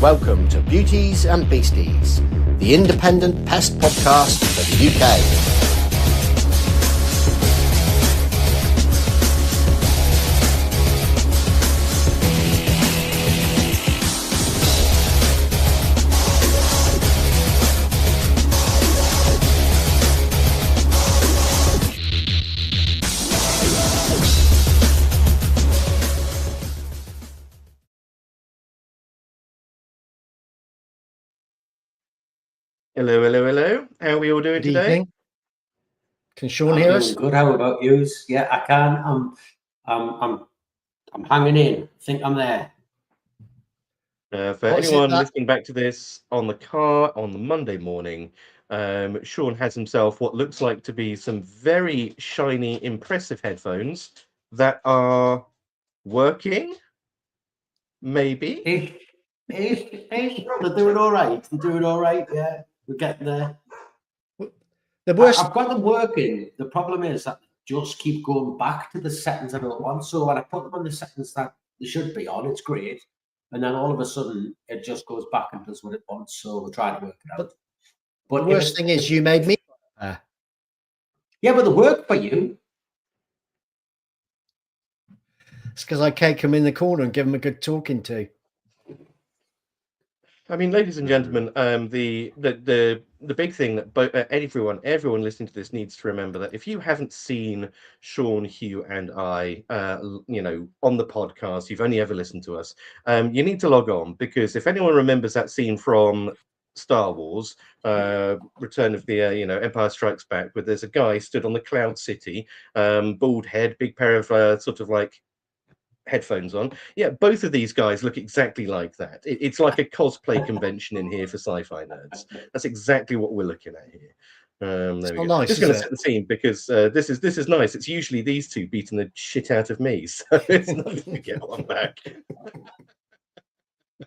Welcome to Beauties and Beasties, the independent pest podcast for the UK. Hello, hello, hello. How are we all doing Good today? evening. Can Sean hear us? Good. How about you? Yeah, I can. I'm hanging in. I think I'm there. For What's anyone it that- listening back to this on the car on the Monday morning, Sean has himself what looks like to be some very shiny, impressive headphones that are working. Maybe. They're doing all right. Yeah, we're getting there. The worst. I've got them working. The problem is that they just keep going back to the settings I don't want. So when I put them on the settings that they should be on, it's great. And then all of a sudden, it just goes back and does what it wants. So we're trying to work it out. But the worst thing is you made me. Yeah, but they work for you. It's because I cake them in the corner and give them a good talking to. I mean, ladies and gentlemen, the big thing that everyone listening to this needs to remember that if you haven't seen Sean, Hugh, and I, on the podcast, you've only ever listened to us. You need to log on, because if anyone remembers that scene from Star Wars, Return of the Empire Strikes Back, where there's a guy stood on the Cloud City, bald head, big pair of sort of like headphones on. Yeah, both of these guys look exactly like that. It's like a cosplay convention in here for sci-fi nerds. That's exactly what we're looking at here. There we go. Nice, just going to set the scene, because this is nice. It's usually these two beating the shit out of me, so it's nice to get one back.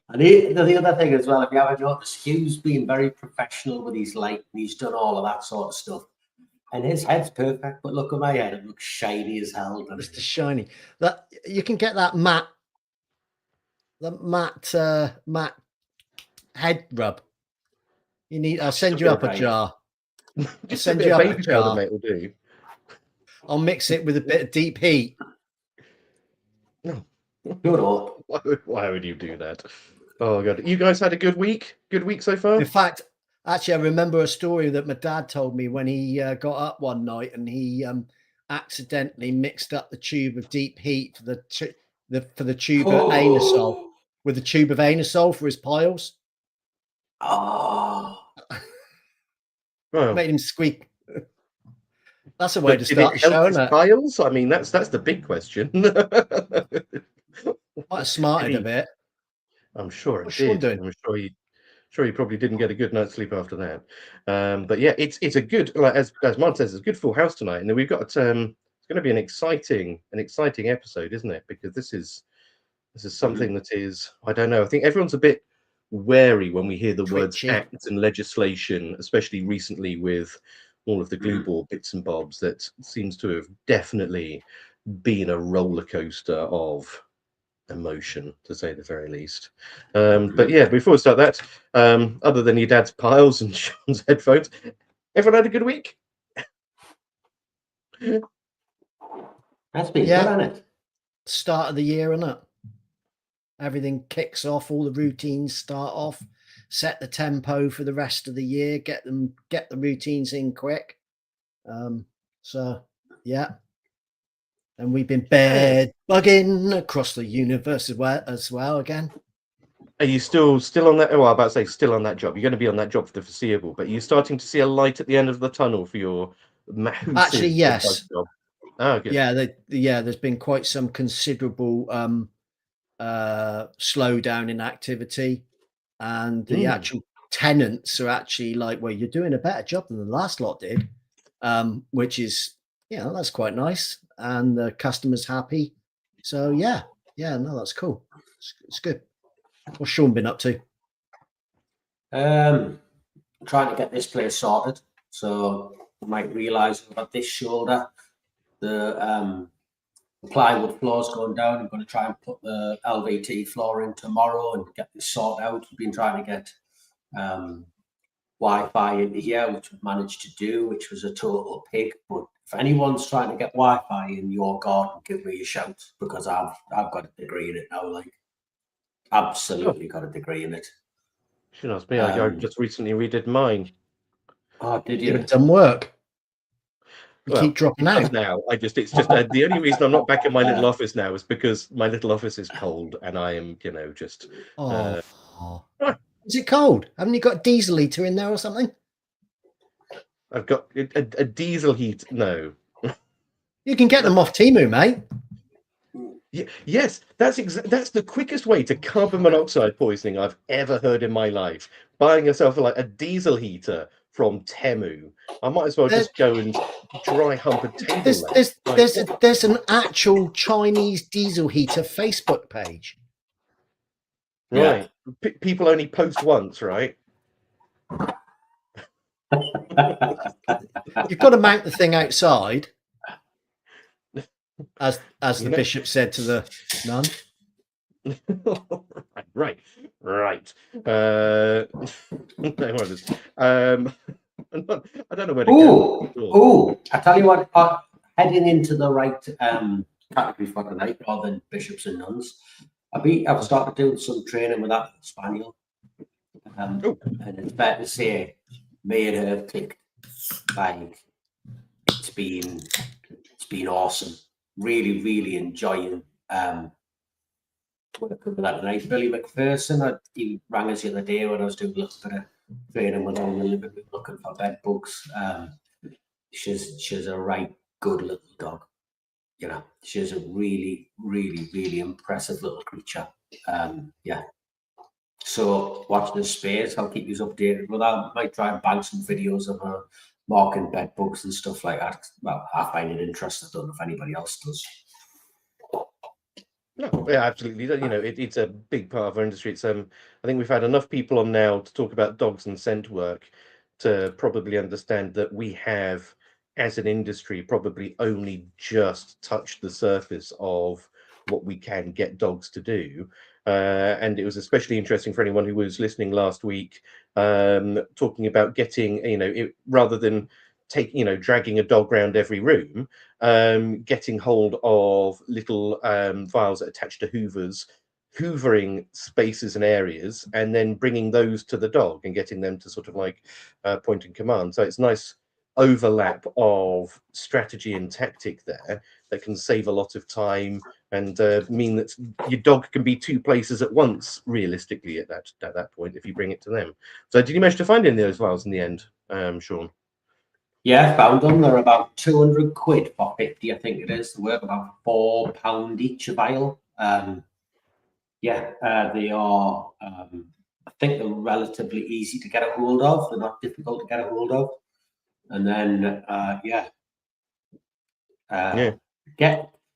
And the other thing as well, if you haven't noticed, Hugh's been very professional with his light, and he's done all of that sort of stuff. And his head's perfect, but look at my head; it looks shiny as hell. It's the shiny. That you can get that matte head rub. You need. I'll send you up a jar. Just send you up a jar. Mate, will do. I'll mix it with a bit of deep heat. No. Why would you do that? Oh god! You guys had a good week. Good week so far. In fact, actually, I remember a story that my dad told me when he got up one night and he accidentally mixed up the tube of deep heat for the tube of anisole with the tube of anisole for his piles. Oh, made him squeak. That's a way to start the show, isn't it? Piles? I mean, that's the big question. Might have smarted a bit. I'm sure it did. I'm sure you probably didn't get a good night's sleep after that. But yeah, it's a good, like as Martin says, it's a good full house tonight, and then we've got it's going to be an exciting episode, isn't it? Because this is something that is, I don't know. I think everyone's a bit wary when we hear the words act and legislation, especially recently with all of the glue ball bits and bobs. That seems to have definitely been a roller coaster of emotion, to say the very least. But yeah, before we start that, other than your dad's piles and Sean's headphones, everyone had a good week? That's been good, hasn't it? Start of the year, isn't it? Everything kicks off, all the routines start off, set the tempo for the rest of the year, get the routines in quick. So yeah. And we've been bed bugging across the universe as well again. Are you still on that? Oh, I was about to say still on that job. You're going to be on that job for the foreseeable, but are you starting to see a light at the end of the tunnel for your massive actually, yes. job? Oh, good. Yeah, there's been quite some considerable slowdown in activity, and the actual tenants are actually like, well, you're doing a better job than the last lot did, which is, that's quite nice. And the customer's happy. So yeah, no, that's cool. It's good. What's Sean been up to? Trying to get this place sorted. So you might realise I've got this shoulder. The plywood floor's going down. I'm going to try and put the LVT floor in tomorrow and get this sorted out. We've been trying to get Wi-Fi into here, which we've managed to do, which was a total pig. But if anyone's trying to get Wi-Fi in your garden, give me a shout, because I've got a degree in it now. Like, absolutely got a degree in it. Should ask me. I just recently redid mine. Oh, did you? It doesn't work. Well, keep dropping out. Now, it's just the only reason I'm not back in my little office now is because my little office is cold, and I am, just. Is it cold? Haven't you got a diesel heater in there or something? I've got a diesel heat. No. You can get them off Temu, mate. Yes, that's the quickest way to carbon monoxide poisoning I've ever heard in my life. Buying yourself like a diesel heater from Temu. I might as well just go and dry hump a table. There's an actual Chinese diesel heater Facebook page. Right. Yeah. People only post once, right? You've got to mount the thing outside, as the bishop said to the nun. Right. I don't know where to go. I tell you what, heading into the right category for tonight, rather than bishops and nuns, I've started doing some training with that spaniel, and it's fair to say, me and her clicked. Like, it's been awesome. Really, really enjoying working with that tonight. Billy McPherson, he rang us the other day when I was doing a little bit of training with her in the living room, looking for bed bugs. She's a right good little dog. She's a really, really, really impressive little creature. So watch this space. I'll keep you updated with that. I might try and bang some videos of her marking bed bugs and stuff like that. Well, I find it interesting. I don't know if anybody else does. No, yeah, absolutely. It's a big part of our industry. It's I think we've had enough people on now to talk about dogs and scent work to probably understand that we have, as an industry, probably only just touched the surface of what we can get dogs to do. And it was especially interesting for anyone who was listening last week, talking about getting, rather than dragging a dog around every room, getting hold of little vials that attach to hoovers, hoovering spaces and areas, and then bringing those to the dog and getting them to sort of like point and command. So it's nice overlap of strategy and tactic there that can save a lot of time and mean that your dog can be two places at once, realistically, at that point, if you bring it to them. So did you manage to find any of those vials in the end, Sean? Yeah, found them. They're about 200 quid for 50, I think it is. They're worth about £4 each a vial. They are, I think they're relatively easy to get a hold of. They're not difficult to get a hold of. And then, they're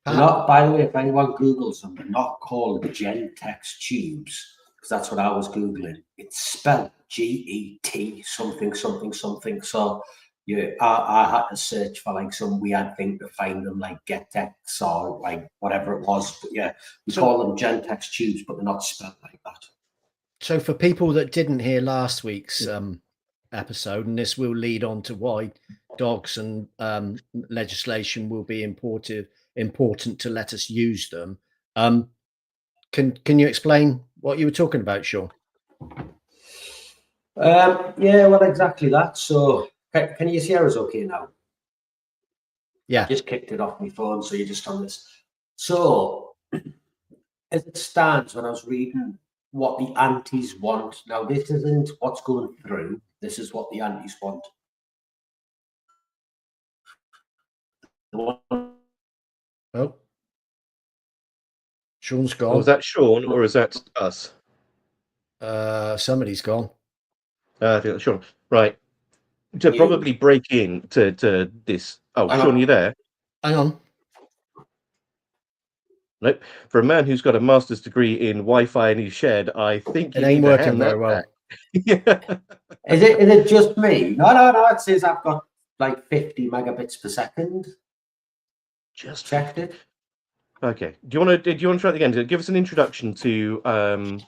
not, by the way, if anyone Googles them, they're not called Gentex tubes, because that's what I was Googling. It's spelled GET something. So I had to search for like some weird thing to find them, like Getex or like whatever it was. But yeah, we call them Gentex tubes, but they're not spelled like that. So for people that didn't hear last week's episode, and this will lead on to why dogs and legislation will be important to let us use them. Can you explain what you were talking about, Sean? Well, exactly that. So can you hear us okay now? Yeah. Just kicked it off my phone, so you're just on this. So as it stands, when I was reading what the antis want, now this isn't what's going through, this is what the antis want. Oh, Sean's gone. Was that Sean or is that us? Somebody's gone. I think that's Sean. Right. To probably break in to this. Oh, Sean, you there? Hang on. Nope. For a man who's got a master's degree in Wi-Fi in his shed, I think it ain't working very well. Yeah. Is it just me? No. It says I've got like 50 megabits per second. Just checked it. Okay. Do you want to try it again? Give us an introduction to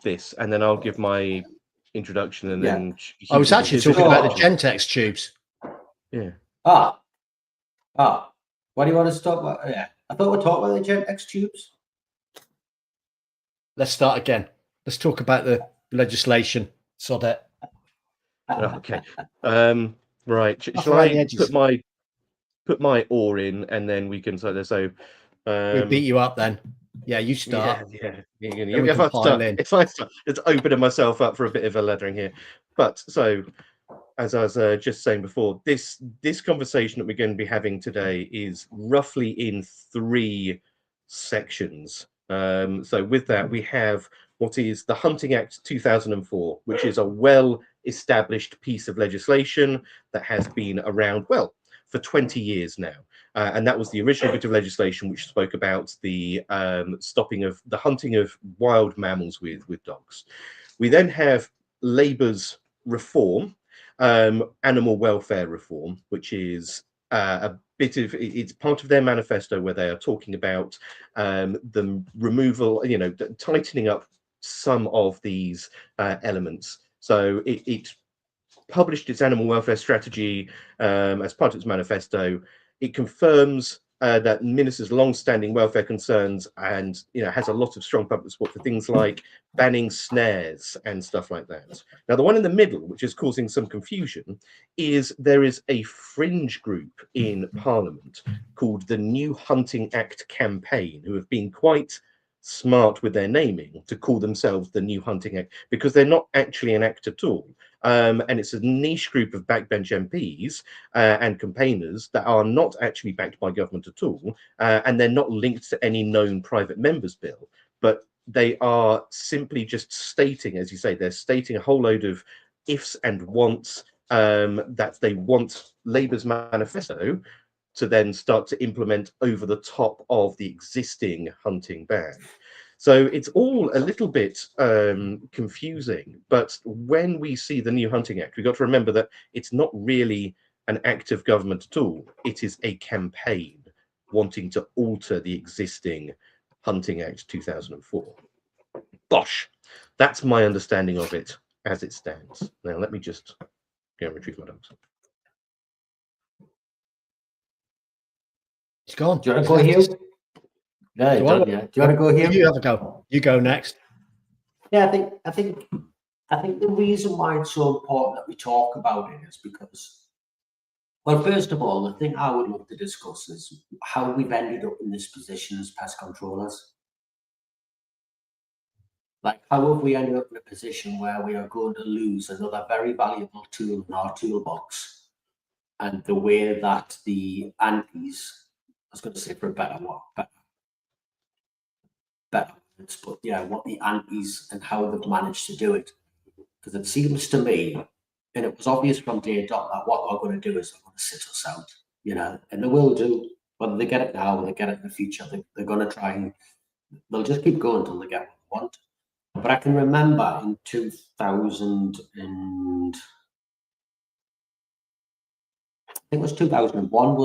this, and then I'll give my introduction, and then I was actually talking about the Gentex tubes. Yeah. What do you want to talk about? Yeah, I thought we're talking about the Gentex tubes. Let's start again. Let's talk about the legislation. Sod it. Okay. Right. Shall I put my oar in, and then we can we'll beat you up then. Yeah, you start. Yeah. If I start, it's opening myself up for a bit of a leathering here. But so, as I was just saying before, this conversation that we're going to be having today is roughly in 3 sections. So with that, we have what is the Hunting Act 2004, which is a well-established piece of legislation that has been around, well, for 20 years now. And that was the original bit of legislation which spoke about the stopping of the hunting of wild mammals with dogs. We then have Labour's reform, animal welfare reform, which is a bit of, it's part of their manifesto where they are talking about the removal, tightening up some of these elements. So it published its animal welfare strategy as part of its manifesto. It confirms that ministers' long-standing welfare concerns, and has a lot of strong public support for things like banning snares and stuff like that. Now, the one in the middle, which is causing some confusion, is there is a fringe group in Parliament called the New Hunting Act Campaign, who have been quite smart with their naming to call themselves the New Hunting Act, because they're not actually an act at all. And it's a niche group of backbench MPs and campaigners that are not actually backed by government at all, and they're not linked to any known private members bill, but they are simply just stating, as you say, they're stating a whole load of ifs and wants that they want Labour's manifesto to then start to implement over the top of the existing hunting ban. So it's all a little bit confusing, but when we see the New Hunting Act, we've got to remember that it's not really an act of government at all. It is a campaign wanting to alter the existing Hunting Act 2004. Bosh! That's my understanding of it as it stands. Now, let me just go and retrieve my dogs. It's gone. Do you want to go here? Yeah, do you want to go here? You have a go. You go next. Yeah, I think the reason why it's so important that we talk about it is because, well, first of all, the thing I would love to discuss is how we've ended up in this position as pest controllers. Like, how have we ended up in a position where we are going to lose another very valuable tool in our toolbox? And the way that the antis, I was going to say for a better words, but yeah, what the antis and how they've managed to do it. Because it seems to me, and it was obvious from day dot, that what they're going to do is they're going to sit us out, and they will do. Whether they get it now or they get it in the future, they're going to try and they'll just keep going until they get what they want. But I can remember in 2000 and I think it was 2001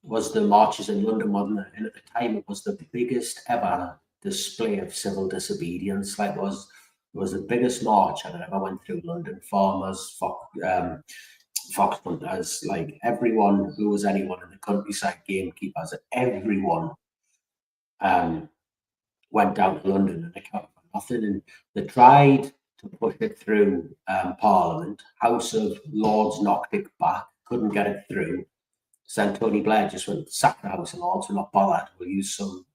was the marches in London, wasn't it? And at the time, it was the biggest ever display of civil disobedience. Like, it was the biggest march that ever went through London. Farmers, fox hunters, like everyone who was anyone in the countryside, gamekeepers, everyone went down to London, and they came up with nothing. And they tried to push it through Parliament. House of Lords knocked it back, couldn't get it through. So Tony Blair just went, sack the House of Lords, we're not bothered. We'll use some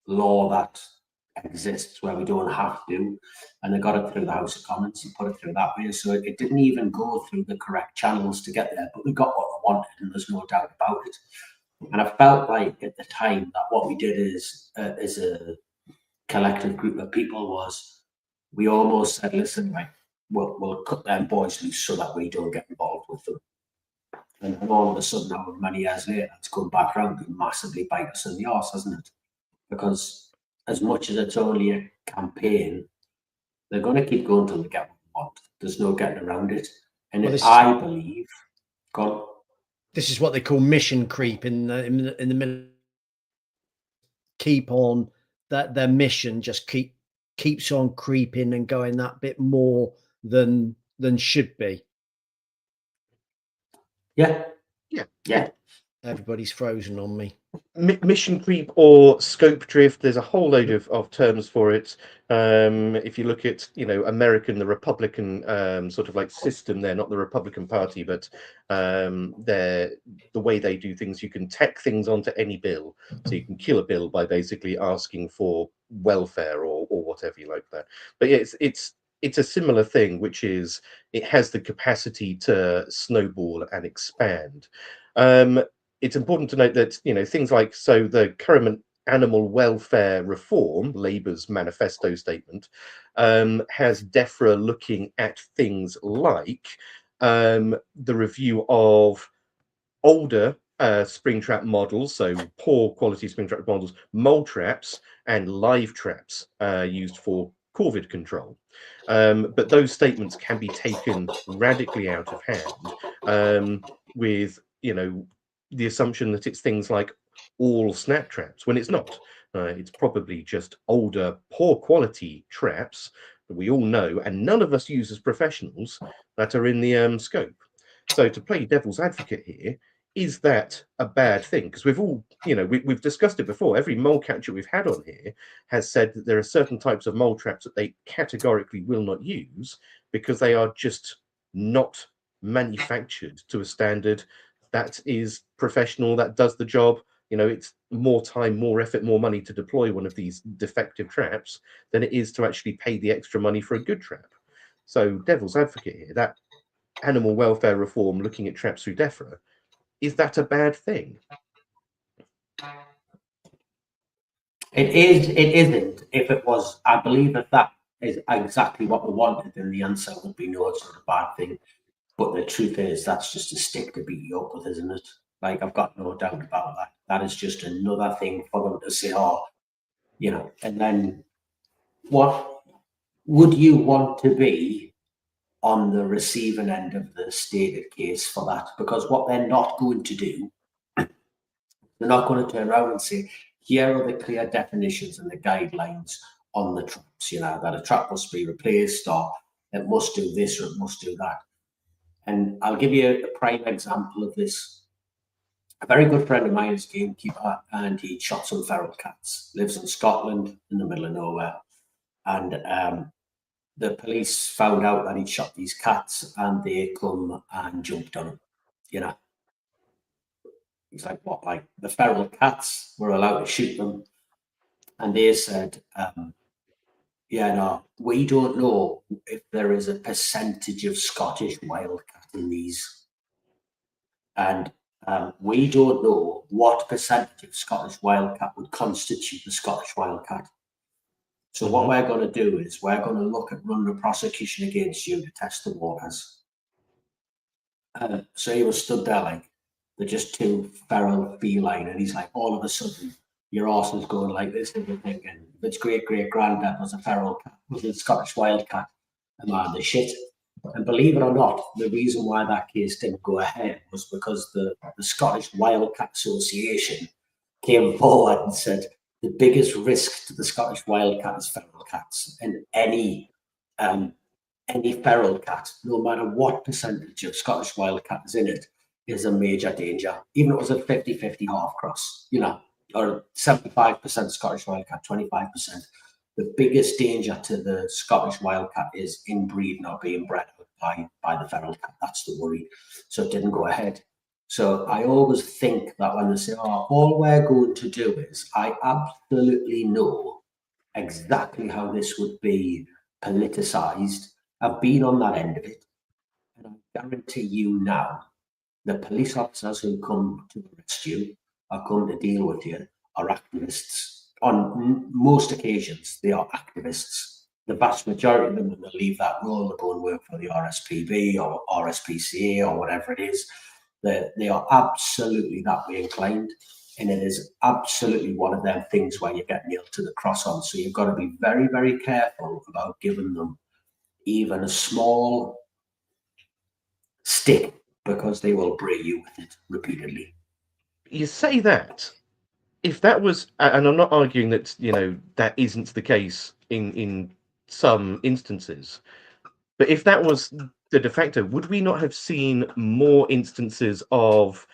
law that exists where we don't have to. And they got it through the House of Commons and put it through that way. So it didn't even go through the correct channels to get there, but we got what we wanted, and there's no doubt about it. And I felt like at the time that what we did is a collective group of people was we almost said, listen, like, we'll cut them boys loose so that we don't get involved with them. And then all of a sudden, now many years later, it's come back around and massively bite us in the arse, hasn't it? Because as much as it's only a campaign, they're going to keep going until they get what they want. There's no getting around it. And I believe, this is what they call mission creep in the keep on, that their mission just keeps on creeping and going that bit more than should be. Yeah. Yeah. Yeah. Everybody's frozen on me. Mission creep or scope drift, there's a whole load of terms for it. If you look at, you know, the Republican sort of like system, they're not the Republican Party, but they're the way they do things. You can tack things onto any bill, so you can kill a bill by basically asking for welfare or whatever you like that. But yeah, it's a similar thing, which is it has the capacity to snowball and expand. It's important to note that, you know, things like, so the current animal welfare reform, Labour's manifesto statement, has DEFRA looking at things like the review of older Springtrap models, so poor quality Springtrap models, mole traps and live traps used for corvid control. But those statements can be taken radically out of hand with, you know, the assumption that it's things like all snap traps, when it's not. It's probably just older, poor quality traps that we all know, and none of us use as professionals, that are in the scope. So to play devil's advocate here, is that a bad thing? Because we've all, you know, we've discussed it before. Every mole catcher we've had on here has said that there are certain types of mole traps that they categorically will not use because they are just not manufactured to a standard that is professional, that does the job. You know, it's more time, more effort, more money to deploy one of these defective traps than it is to actually pay the extra money for a good trap. So devil's advocate here, that animal welfare reform looking at traps through DEFRA, is that a bad thing? It is. It isn't. If it was, I believe that is exactly what we wanted, then the answer would be no, it's not a bad thing. But the truth is, that's just a stick to beat you up with, isn't it? Like, I've got no doubt about that. That is just another thing for them to say, oh, you know. And then, what would you want to be on the receiving end of the stated case for that? Because what they're not going to do, they're not going to turn around and say, here are the clear definitions and the guidelines on the traps, you know, that a trap must be replaced, or it must do this, or it must do that. And I'll give you a prime example of this. A very good friend of mine is a gamekeeper, and he shot some feral cats. Lives in Scotland, in the middle of nowhere. And the police found out that he'd shot these cats, and they come and jumped on him, you know. He's like, what? Like, the feral cats were allowed to shoot them. And they said, yeah, no, we don't know if there is a percentage of Scottish wildcat in these. And we don't know what percentage of Scottish wildcat would constitute the Scottish wildcat. So what we're going to do is we're going to look at running a prosecution against you to test the waters. So he was stood there like, they're just two feral feline, and he's like, all of a sudden, your arse is going like this, and you're thinking, if its great-great-granddad was a feral cat, was a Scottish wildcat, man, the shit. And believe it or not, the reason why that case didn't go ahead was because the Scottish Wildcat Association came forward and said the biggest risk to the Scottish wildcat is feral cats, and any feral cat, no matter what percentage of Scottish wildcat is in it, is a major danger. Even if it was a 50-50 half cross, you know, or 75% Scottish wildcat, 25%. The biggest danger to the Scottish wildcat is inbreeding or being bred out by the feral cat. That's the worry. So it didn't go ahead. So I always think that when they say, oh, all we're going to do is, I absolutely know exactly how this would be politicized. I've been on that end of it. And I guarantee you now, the police officers who come to arrest you or come to deal with you are activists. On most occasions, they are activists. The vast majority of them, when they leave that role, they go and work for the RSPB or RSPCA or whatever it is. They are absolutely that way inclined. And it is absolutely one of them things where you get nailed to the cross on. So you've got to be very, very careful about giving them even a small stick, because they will bray you with it repeatedly. You say that, if that was, and I'm not arguing that that isn't the case in some instances, but if that was the de facto, would we not have seen more instances of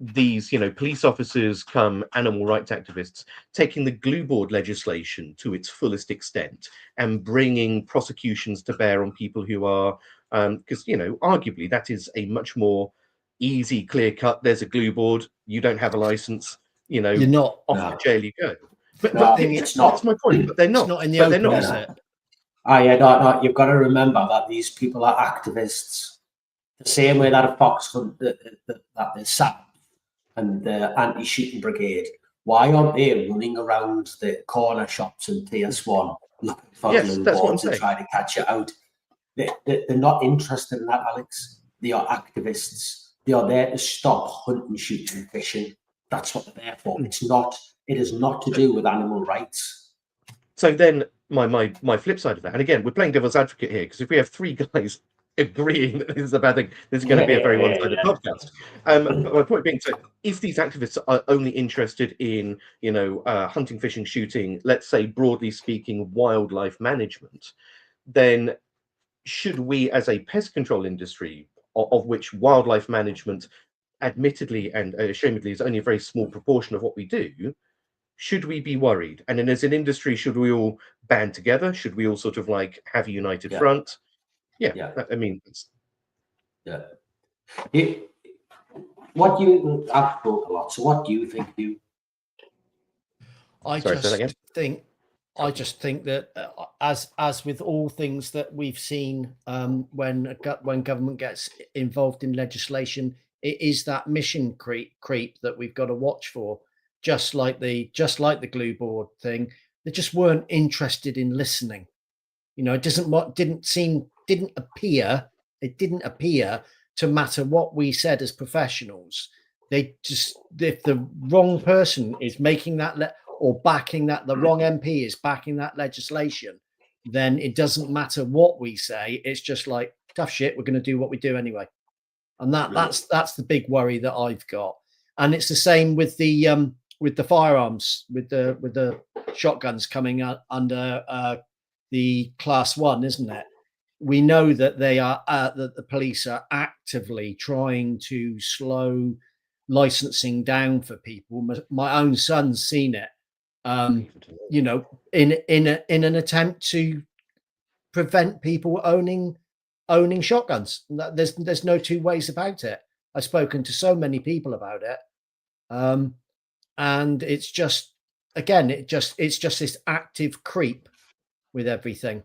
these, police officers come animal rights activists taking the glue board legislation to its fullest extent and bringing prosecutions to bear on people who are, because, arguably that is a much more easy, clear cut. There's a glue board. You don't have a license. You're not. Off to jail you go. But, No, it's not. That's my point. But they're not. It's not in the but they're open, not. is it? Yeah, no. You've got to remember that these people are activists. The same way that a fox hunt, that the SAP and the anti-shooting brigade, why aren't they running around the corner shops in TS1 looking for glue boards and trying to catch it out? They're not interested in that, Alex. They are activists. They are there to stop hunting, shooting, fishing. That's what they're there for. It is not to do with animal rights. So then my flip side of that, and again, we're playing devil's advocate here, because if we have three guys agreeing that this is a bad thing, this is going to be a very one-sided podcast. But my point being, so if these activists are only interested in, hunting, fishing, shooting, let's say broadly speaking, wildlife management, then should we, as a pest control industry, of which wildlife management, admittedly and ashamedly, is only a very small proportion of what we do, should we be worried? And then as an industry, should we all band together? Should we all sort of like have a united front? Yeah. I mean, what do you, I've spoke a lot, so what do you think? I just think that as with all things that we've seen, when government gets involved in legislation, it is that mission creep that we've got to watch for. Just like the glue board thing, they just weren't interested in listening. It didn't appear to matter what we said as professionals. They just, if the wrong person is making that or backing that, the wrong MP is backing that legislation, then it doesn't matter what we say. It's just like, tough shit, we're going to do what we do anyway. And that's the big worry that I've got. And it's the same with the firearms, with the shotguns coming under the class 1, isn't it? We know that that the police are actively trying to slow licensing down for people. My own son's seen it, in an attempt to prevent people owning shotguns. There's no two ways about it. I've spoken to so many people about it. And it's just, again, it's just this active creep with everything.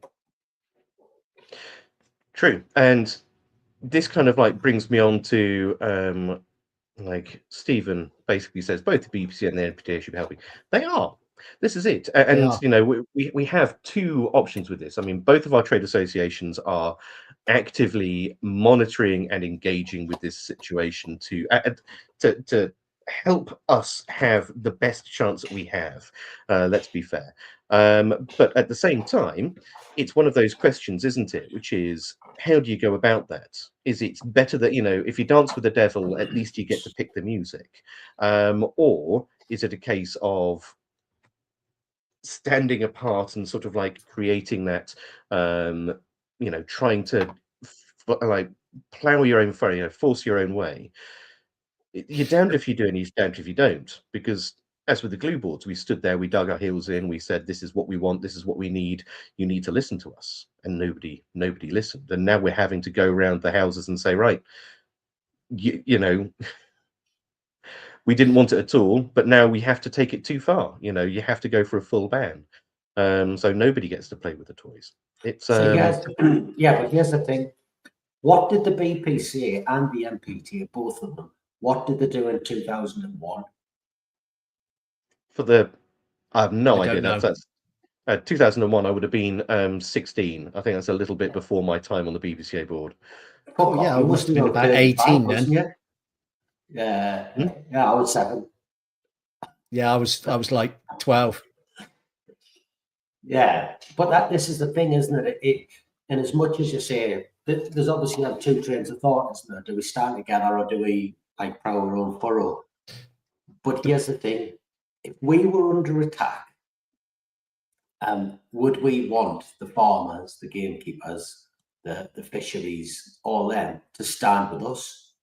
True. And this kind of like brings me on to like Stephen basically says both the BBC and the NPTA should be helping. They are. This is it. And we have two options with this. I mean, both of our trade associations are actively monitoring and engaging with this situation to help us have the best chance that we have. Let's be fair. But at the same time, it's one of those questions, isn't it? Which is, how do you go about that? Is it better that, if you dance with the devil, at least you get to pick the music? Or is it a case of standing apart and sort of like creating that, trying to like plow your own furrow, force your own way? You're damned if you do and you're damned if you don't, because as with the glue boards, we stood there, we dug our heels in, we said, this is what we want, this is what we need, you need to listen to us. And nobody listened. And now we're having to go around the houses and say, right, you we didn't want it at all, but now we have to take it too far. You have to go for a full ban. So nobody gets to play with the toys. It's but here's the thing. What did the BPCA and the NPTA, both of them, what did they do in 2001? I have no idea. That's 2001. I would have been 16. I think that's a little bit before my time on the BPCA board. Oh yeah, I must have been about 18 then. Yeah, I was 7. Yeah, I was like 12. Yeah, but this is the thing, isn't it? And as much as you say, there's obviously two trains of thought, isn't there? Do we stand together or do we like plough our own furrow? But here's the thing: if we were under attack, would we want the farmers, the gamekeepers, the fisheries, all them to stand with us?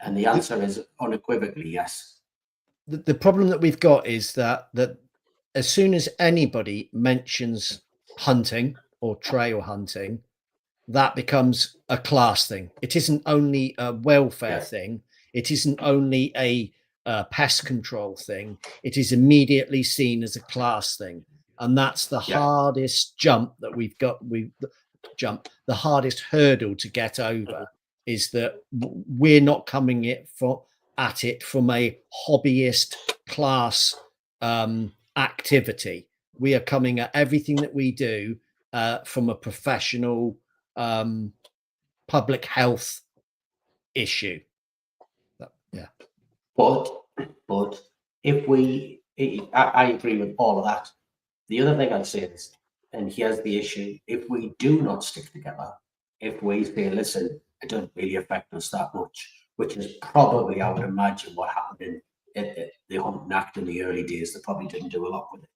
And the answer is unequivocally yes. The problem that we've got is that as soon as anybody mentions hunting or trail hunting, that becomes a class thing. It isn't only a welfare thing. It isn't only a pest control thing. It is immediately seen as a class thing, and that's the hardest jump that we've got. The hardest hurdle to get over is that we're not coming at it from a hobbyist class activity. We are coming at everything that we do from a professional public health issue. But if we, I agree with all of that. The other thing I'd say is, and here's the issue: if we do not stick together, if we say, listen, it doesn't really affect us that much, which is probably, I would imagine, what happened in the Hunting Act in the early days. They probably didn't do a lot with it.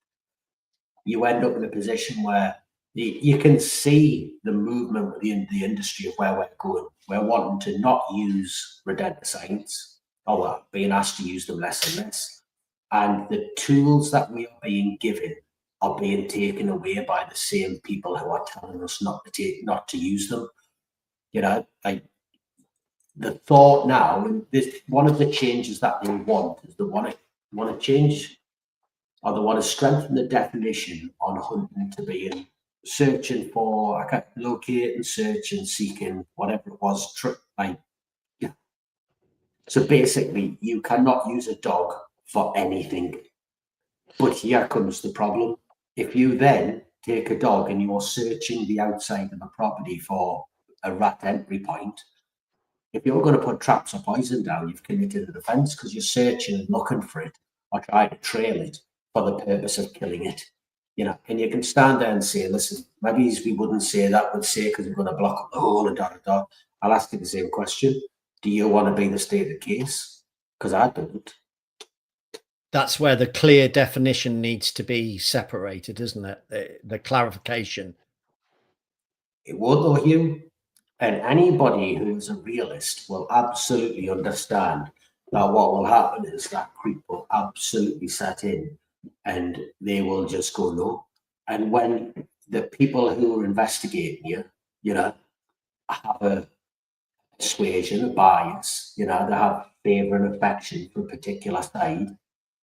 You end up in a position where you can see the movement within the industry of where we're going. We're wanting to not use rodenticides, or we're being asked to use them less and less. And the tools that we are being given are being taken away by the same people who are telling us not to use them. You know, like the thought now, and this one of the changes that they want is they want to change, or they want to strengthen the definition on hunting to being searching for, locating, searching, seeking, whatever it was. So basically, you cannot use a dog for anything. But here comes the problem. If you then take a dog and you're searching the outside of a property for a rat entry point, if you're going to put traps or poison down, you've committed an offence because you're searching and looking for it or trying to trail it for the purpose of killing it. You know, and you can stand there and say, listen, maybe we wouldn't say that, we'd say because we're going to block up the hole and da. I'll ask you the same question. Do you want to be the stated case? Because I don't. That's where the clear definition needs to be separated, isn't it? The clarification. It would, though, Hugh. And anybody who's a realist will absolutely understand that what will happen is that creep will absolutely set in and they will just go no. And when the people who are investigating you, you know, have a persuasion, a bias, you know, they have favour and affection for a particular side,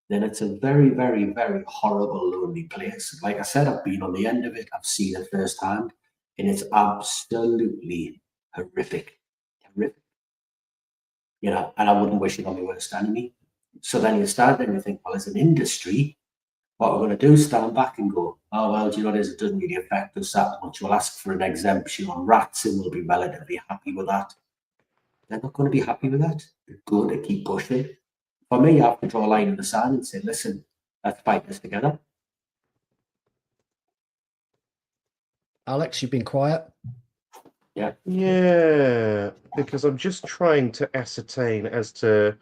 then it's a very, very, very horrible, lonely place. Like I said, I've been on the end of it. I've seen it firsthand, and it's absolutely horrific. You know, and I wouldn't wish it on my worst enemy. So then you stand there and you think, well, as an industry, what we're going to do is stand back and go, oh, well, do you know what it is? It doesn't really affect us that much. We'll ask for an exemption on rats and we'll be relatively happy with that. They're not going to be happy with that. They're going to keep pushing. For me, I have to draw a line in the sand and say, listen, let's fight this together. Alex, you've been quiet. Yeah, because I'm just trying to ascertain as to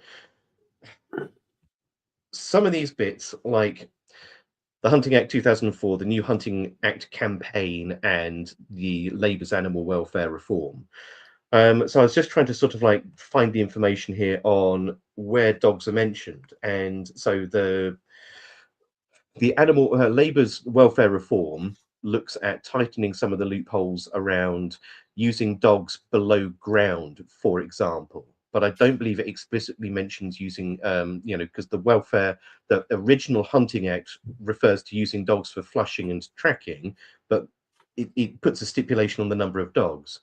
some of these bits, like the Hunting Act 2004, the new Hunting Act campaign, and the Labour's animal welfare reform. So I was just trying to sort of like find the information here on where dogs are mentioned. And so the animal Labour's welfare reform looks at tightening some of the loopholes around using dogs below ground, for example. But I don't believe it explicitly mentions using, because the original Hunting Act refers to using dogs for flushing and tracking, but it puts a stipulation on the number of dogs.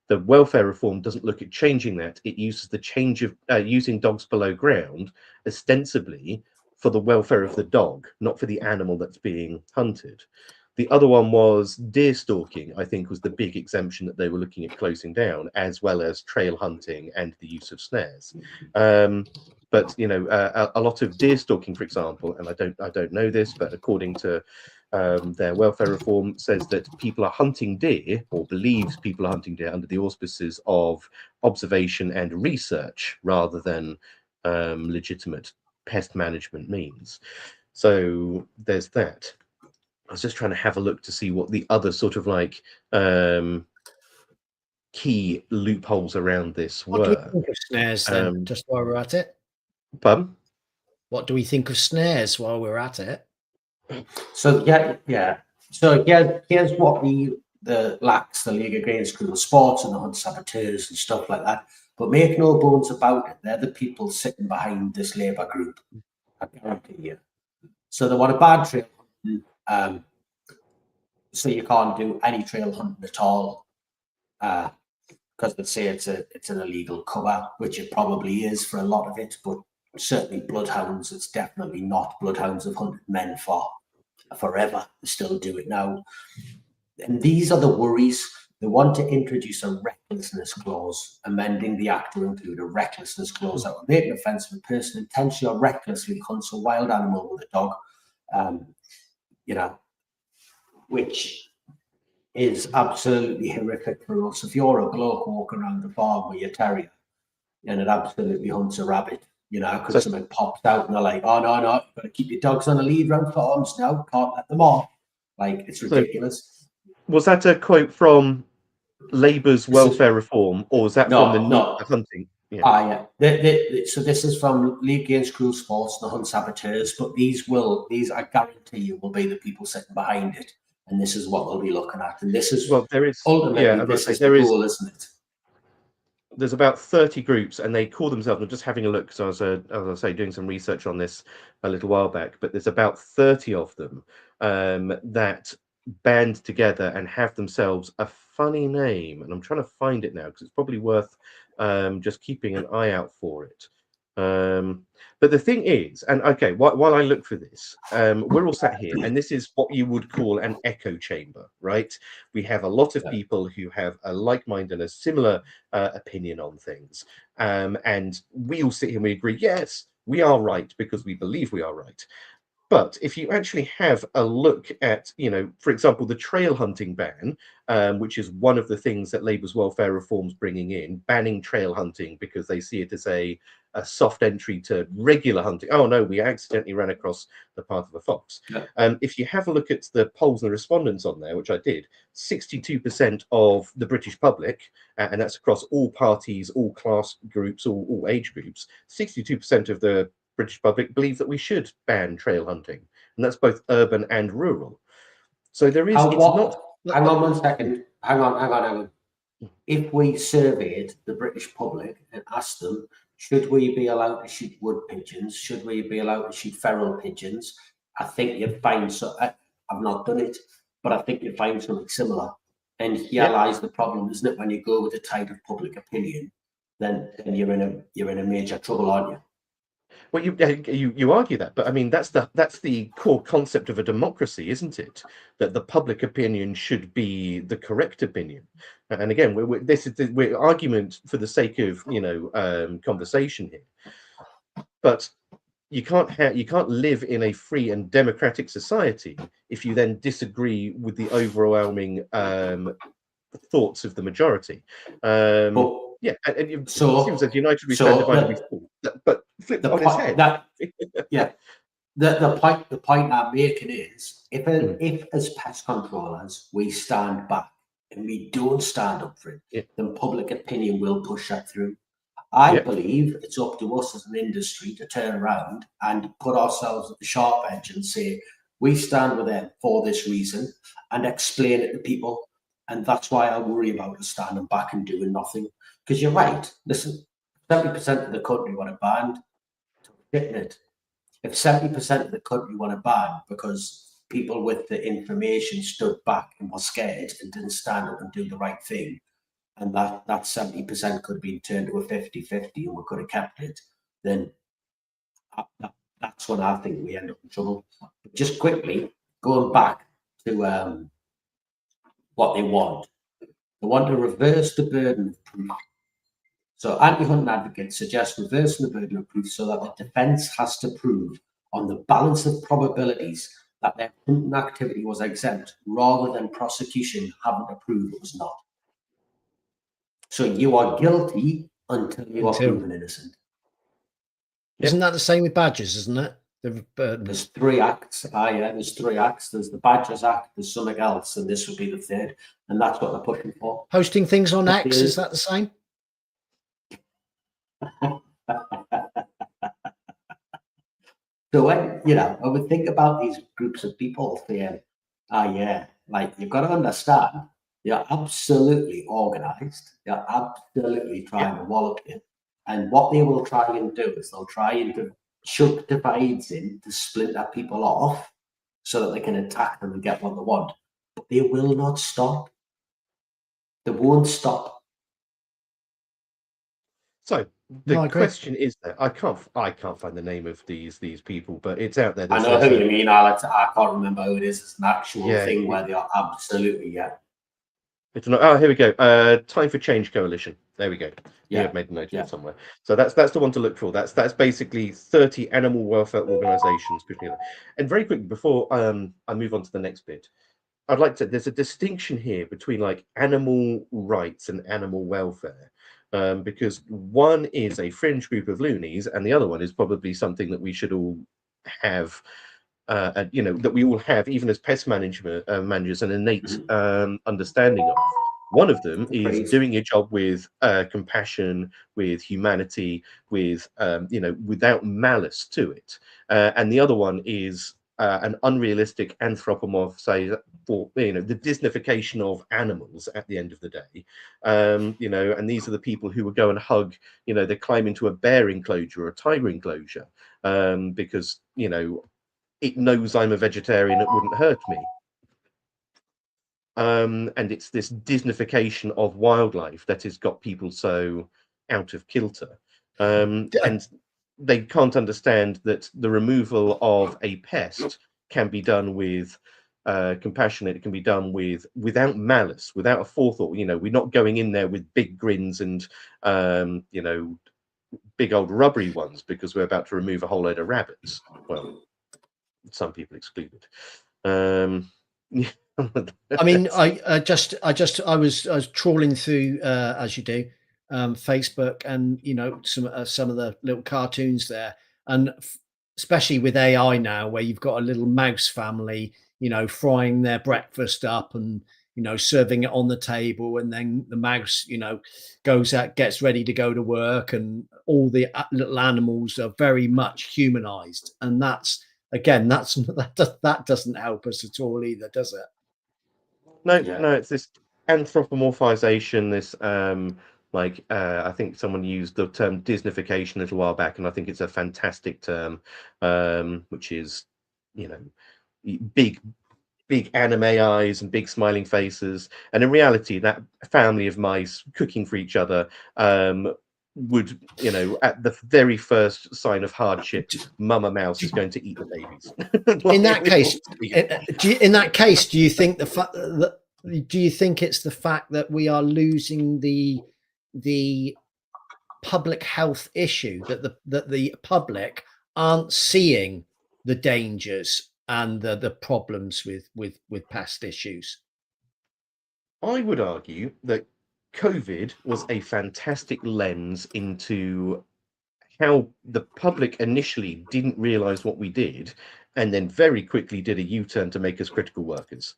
The welfare reform doesn't look at changing that. It uses the change of using dogs below ground ostensibly for the welfare of the dog, not for the animal that's being hunted. The other one was deer stalking, I think, was the big exemption that they were looking at closing down, as well as trail hunting and the use of snares. But a lot of deer stalking, for example, and I don't know this, but according to their welfare reform, says that people are hunting deer, or believes people are hunting deer, under the auspices of observation and research, rather than legitimate pest management means. So there's that. I was just trying to have a look to see what the other sort of like key loopholes around this What do we were. think of snares then, just while we're at it? Pardon? What do we think of snares while we're at it? So yeah. So here's what the LACs, the League of Games Cruel Sports, and the Hunt Saboteurs and stuff like that. But make no bones about it, they're the people sitting behind this Labour group. I guarantee you. So they want a bad trail hunting, so you can't do any trail hunting at all, because they say it's an illegal cover, which it probably is for a lot of it. But certainly bloodhounds, it's definitely not. Bloodhounds have hunted men for forever. They still do it now. And these are the worries. They want to introduce a recklessness clause, amending the act to include a recklessness clause that would make an offence if a person intentionally or recklessly hunts a wild animal with a dog, which is absolutely horrific for us. If you're a bloke walking around the farm with your terrier and it absolutely hunts a rabbit, because something pops out and they're like, oh, no, you've got to keep your dogs on a lead around farms now, can't let them off. Like, it's ridiculous. Was that a quote from Labour's welfare reform, or was that from the hunting? Yeah. So this is from League Against Cruel Sports, the Hunt Saboteurs, but these I guarantee you, will be the people sitting behind it, and this is what they'll be looking at. And this is ultimately this is the goal, isn't it? There's about 30 groups, and they call themselves. I'm just having a look, so as I say, doing some research on this a little while back. But there's about 30 of them that band together and have themselves a funny name, and I'm trying to find it now because it's probably worth just keeping an eye out for it. But the thing is, and okay, while I look for this, we're all sat here, and this is what you would call an echo chamber, right? We have a lot of people who have a like-minded and a similar opinion on things, and we all sit here and we agree, yes, we are right because we believe we are right. But if you actually have a look at, for example, the trail hunting ban, which is one of the things that Labour's welfare reform's bringing in, banning trail hunting because they see it as a soft entry to regular hunting. Oh no, we accidentally ran across the path of a fox. Yeah. If you have a look at the polls and the respondents on there, which I did, 62% of the British public, and that's across all parties, all class groups, all age groups, 62% of the British public believe that we should ban trail hunting, and that's both urban and rural. So there is. Hang on 1 second. Hang on. If we surveyed the British public and asked them, should we be allowed to shoot wood pigeons? Should we be allowed to shoot feral pigeons? I think you'd find so. I've not done it, but I think you'd find something similar. And here lies the problem, isn't it? When you go with the tide of public opinion, then you're in a major trouble, aren't you? Well, you argue that, but I mean that's the core concept of a democracy, isn't it? That the public opinion should be the correct opinion. And again, we're argument for the sake of conversation here. But you can't live in a free and democratic society if you then disagree with the overwhelming thoughts of the majority. Yeah, and it seems that United we stand, divided we fall. But flipped on its head. The point I'm making is, if as pest controllers we stand back and we don't stand up for it, then public opinion will push that through. I believe it's up to us as an industry to turn around and put ourselves at the sharp edge and say, we stand with them for this reason, and explain it to people. And that's why I worry about us standing back and doing nothing. Because you're right. Listen, 70% of the country want it banned. Isn't it? If 70% of the country want it banned because people with the information stood back and were scared and didn't stand up and do the right thing, and that 70% could be turned to a 50-50 and we could have kept it, then that's when I think we end up in trouble. But just quickly, going back to what they want to reverse the burden of proof. So anti-hunting advocates suggest reversing the burden of proof so that the defence has to prove on the balance of probabilities that their hunting activity was exempt, rather than prosecution having to prove it was not. So you are guilty until you are proven innocent. Isn't that the same with badgers, isn't it? There's 3 acts. Yeah, there's 3 acts. There's the Badgers Act, there's something else, and this would be the 3rd. And that's what they're pushing for. Posting things on X, is that the same? So when, I would think about these groups of people saying, yeah, like you've got to understand, you're absolutely organized. You're absolutely trying to wallop you. And what they will try and do is they'll try and chuck divides in to splinter people off so that they can attack them and get what they want. But they will not stop. They won't stop. So the question is that I can't find the name of these people, but it's out there. I know who you mean, Alex. I can't remember who it is. It's an actual thing where they are absolutely It's not. Oh, here we go. Time for Change Coalition. There we go. Yeah, I've made a note of it somewhere. So that's the one to look for. That's basically 30 animal welfare organisations. And very quickly before I move on to the next bit, I'd like to. There's a distinction here between like animal rights and animal welfare. Because one is a fringe group of loonies, and the other one is probably something that we should all have, that we all have, even as pest managers, an innate understanding of. One of them is doing your job with compassion, with humanity, with without malice to it, and the other one is an unrealistic anthropomorphisation, for the Disneyfication of animals at the end of the day, and these are the people who would go and hug, they climb into a bear enclosure or a tiger enclosure because it knows I'm a vegetarian, it wouldn't hurt me. And it's this Disneyfication of wildlife that has got people so out of kilter, and they can't understand that the removal of a pest can be done with compassionate. It can be done without malice, without a forethought. We're not going in there with big grins and big old rubbery ones because we're about to remove a whole load of rabbits. Well, some people excluded. I mean, I was trawling through as you do Facebook, and some of the little cartoons there, and especially with AI now, where you've got a little mouse family, frying their breakfast up and serving it on the table, and then the mouse goes out, gets ready to go to work, and all the little animals are very much humanized, and that's that doesn't help us at all either, does it? No, it's this anthropomorphization, this I think someone used the term Disneyfication a little while back, and I think it's a fantastic term, which is, big anime eyes and big smiling faces, and in reality, that family of mice cooking for each other would, at the very first sign of hardship, Mama Mouse is going to eat the babies. In that case, do you think it's the fact that we are losing the public health issue, that the public aren't seeing the dangers and the problems with pest issues? I would argue that COVID was a fantastic lens into how the public initially didn't realize what we did, and then very quickly did a U-turn to make us critical workers.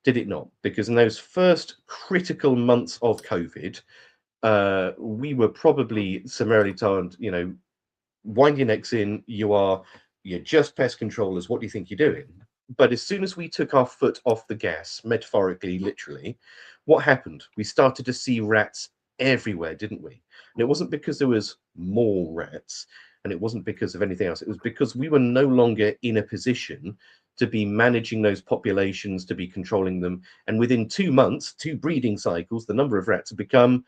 Did it not? Because in those first critical months of COVID, we were probably summarily told, wind your necks in, you're just pest controllers, what do you think you're doing? But as soon as we took our foot off the gas, metaphorically, literally, what happened? We started to see rats everywhere, didn't we? And it wasn't because there was more rats, and it wasn't because of anything else. It was because we were no longer in a position to be managing those populations, to be controlling them. And within 2 months, 2 breeding cycles, the number of rats had become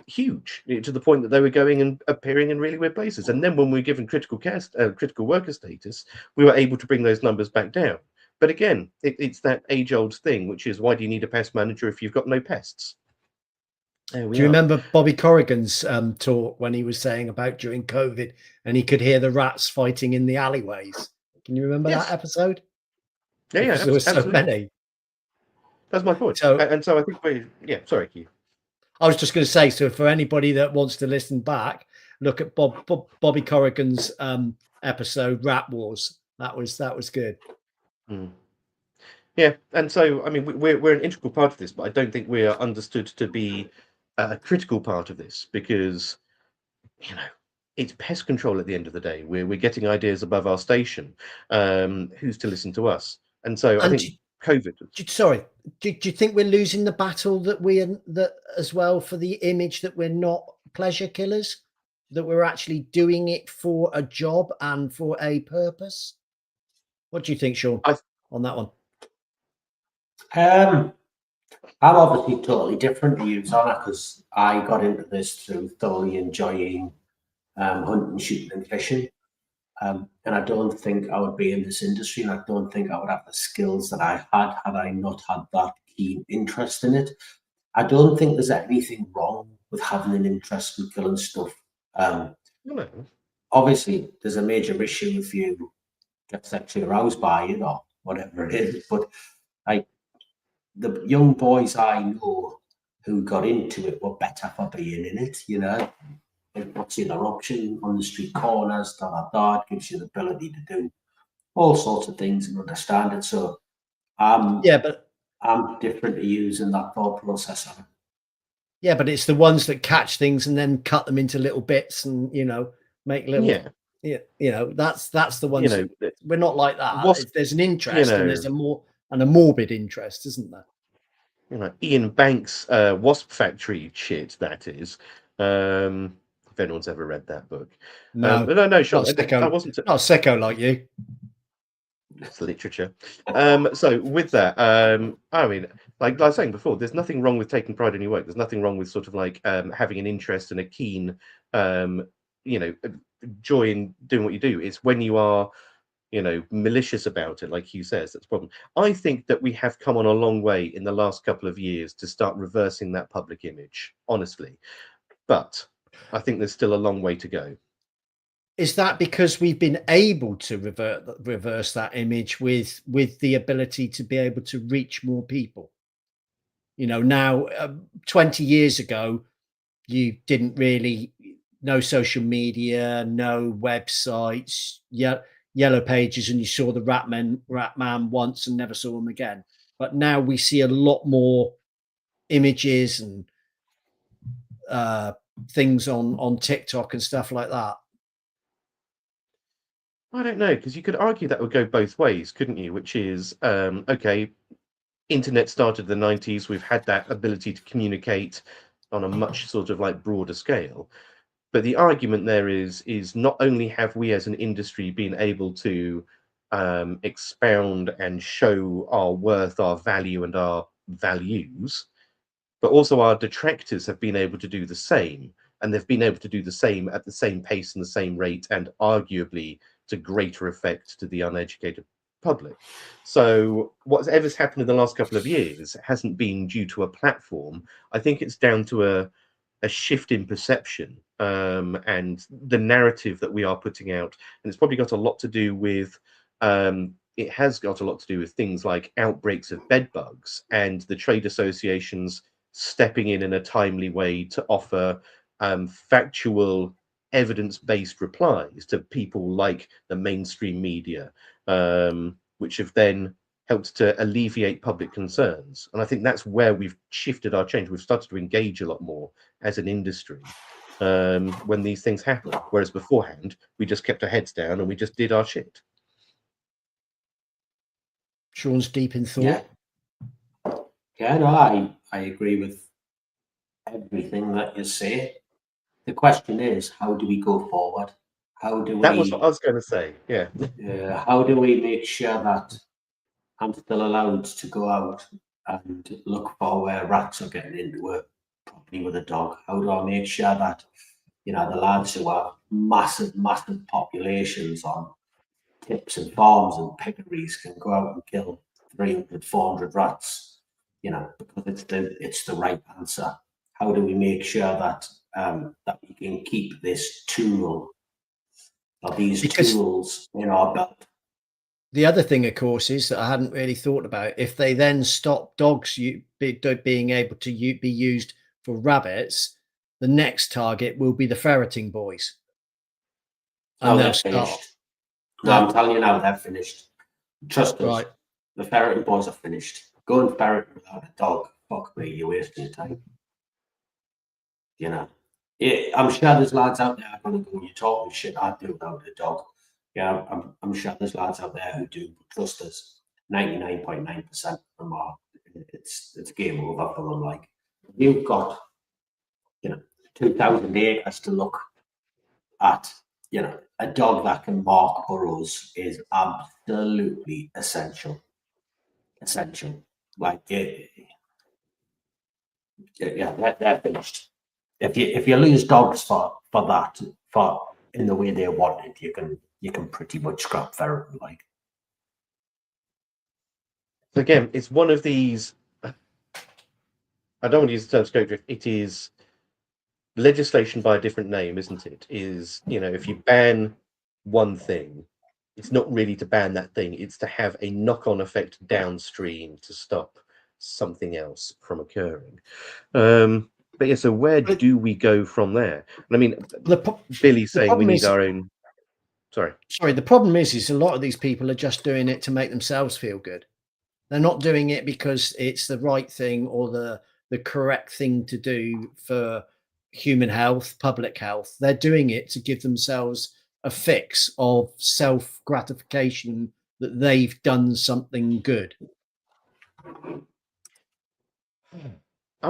huge, to the point that they were going and appearing in really weird places. And then when we were given critical worker status, we were able to bring those numbers back down. But again, it's that age-old thing, which is, why do you need a pest manager if you've got no pests? Do you remember Bobby Corrigan's talk when he was saying about during COVID, and he could hear the rats fighting in the alleyways? Can you remember that episode? Yeah, there were so many. That's my point. So I think sorry, Keith. I was just going to say, so for anybody that wants to listen back, look at Bobby Corrigan's episode Rat Wars. That was good. Yeah, and so I mean, we're an integral part of this, but I don't think we are understood to be a critical part of this because it's pest control at the end of the day. We're getting ideas above our station. Who's to listen to us? And so I think COVID. Sorry, do you think we're losing the battle that as well for the image that we're not pleasure killers, that we're actually doing it for a job and for a purpose? What do you think, Sean, on that one? I'm obviously totally different to you, Zana, because I got into this through thoroughly enjoying hunting, shooting, and fishing. And I don't think I would be in this industry, and I don't think I would have the skills that I had I not had that keen interest in it. I don't think there's anything wrong with having an interest in killing stuff. Obviously, there's a major issue if you get sexually aroused by it or whatever it is, but the young boys I know who got into it were better for being in it, What's the other option on the street corners, that gives you the ability to do all sorts of things and understand it. So I'm different to you in that thought process. Yeah, but it's the ones that catch things and then cut them into little bits and make little that's the ones we're not like that. There's an interest and there's a morbid interest, isn't there? Ian Banks' Wasp Factory shit, that is. If anyone's ever read that book. No, Sean, I wasn't not sicko like you. It's literature. So with that, I mean, like I was saying before, there's nothing wrong with taking pride in your work. There's nothing wrong with sort of like having an interest and a keen joy in doing what you do. It's when you are malicious about it, like Hugh says, that's the problem. I think that we have come on a long way in the last couple of years to start reversing that public image, honestly. But I think there's still a long way to go. Is that because we've been able to reverse that image with the ability to be able to reach more people? Now 20 years ago, you didn't really no social media, no websites, yellow pages, and you saw the rat man once and never saw him again. But now we see a lot more images and things on TikTok and stuff like that. I don't know, because you could argue that would go both ways, couldn't you? Which is, okay, internet started in the 90s. We've had that ability to communicate on a much sort of like broader scale. But the argument there is not only have we as an industry been able to expound and show our worth, our value, and our values, but also our detractors have been able to do the same. And they've been able to do the same at the same pace and the same rate, and arguably to greater effect to the uneducated public. So whatever's happened in the last couple of years hasn't been due to a platform. I think it's down to a shift in perception and the narrative that we are putting out. And it's probably got a lot to do with things like outbreaks of bed bugs and the trade associations stepping in a timely way to offer factual, evidence-based replies to people like the mainstream media, which have then helped to alleviate public concerns. And I think that's where we've shifted our change. We've started to engage a lot more as an industry when these things happen. Whereas beforehand, we just kept our heads down and we just did our shit. Sean's deep in thought. Yeah, no, I agree with everything that you say. The question is, how do we go forward? That was what I was going to say. Yeah. How do we make sure that I'm still allowed to go out and look for where rats are getting into a property with a dog? How do I make sure that the lads who have massive populations on tips and farms and peccaries can go out and kill 300, 400 rats? Because it's the right answer. How do we make sure that that we can keep this tool or these tools in our belt? The other thing, of course, is that I hadn't really thought about, if they then stop dogs being able to be used for rabbits, the next target will be the ferreting boys. No, And they're they'll start. finished. No, I'm telling you now, they're finished. Trust us. Right. The ferreting boys are finished. Go and ferret without a dog. Fuck me, you're wasting your time. You know, I'm sure there's lads out there going to go, you're talking shit, I'd do without a dog. Yeah, I'm sure there's lads out there who do, but trust us, 99.9% of them are, it's game over for them. Like, you've got, 2,000 acres to look at, a dog that can mark burrows is absolutely essential. Like, they're finished. If you lose dogs for in the way they want it, you can pretty much scrap ferreting. Like, again, it's one of these. I don't want to use the term scope drift. It is legislation by a different name, isn't it? Is, if you ban one thing, it's not really to ban that thing. It's to have a knock-on effect downstream to stop something else from occurring. But yeah, so where do we go from there? I mean, Billy's saying we need our own. Sorry. The problem is a lot of these people are just doing it to make themselves feel good. They're not doing it because it's the right thing or the correct thing to do for human health, public health. They're doing it to give themselves a fix of self-gratification that they've done something good. I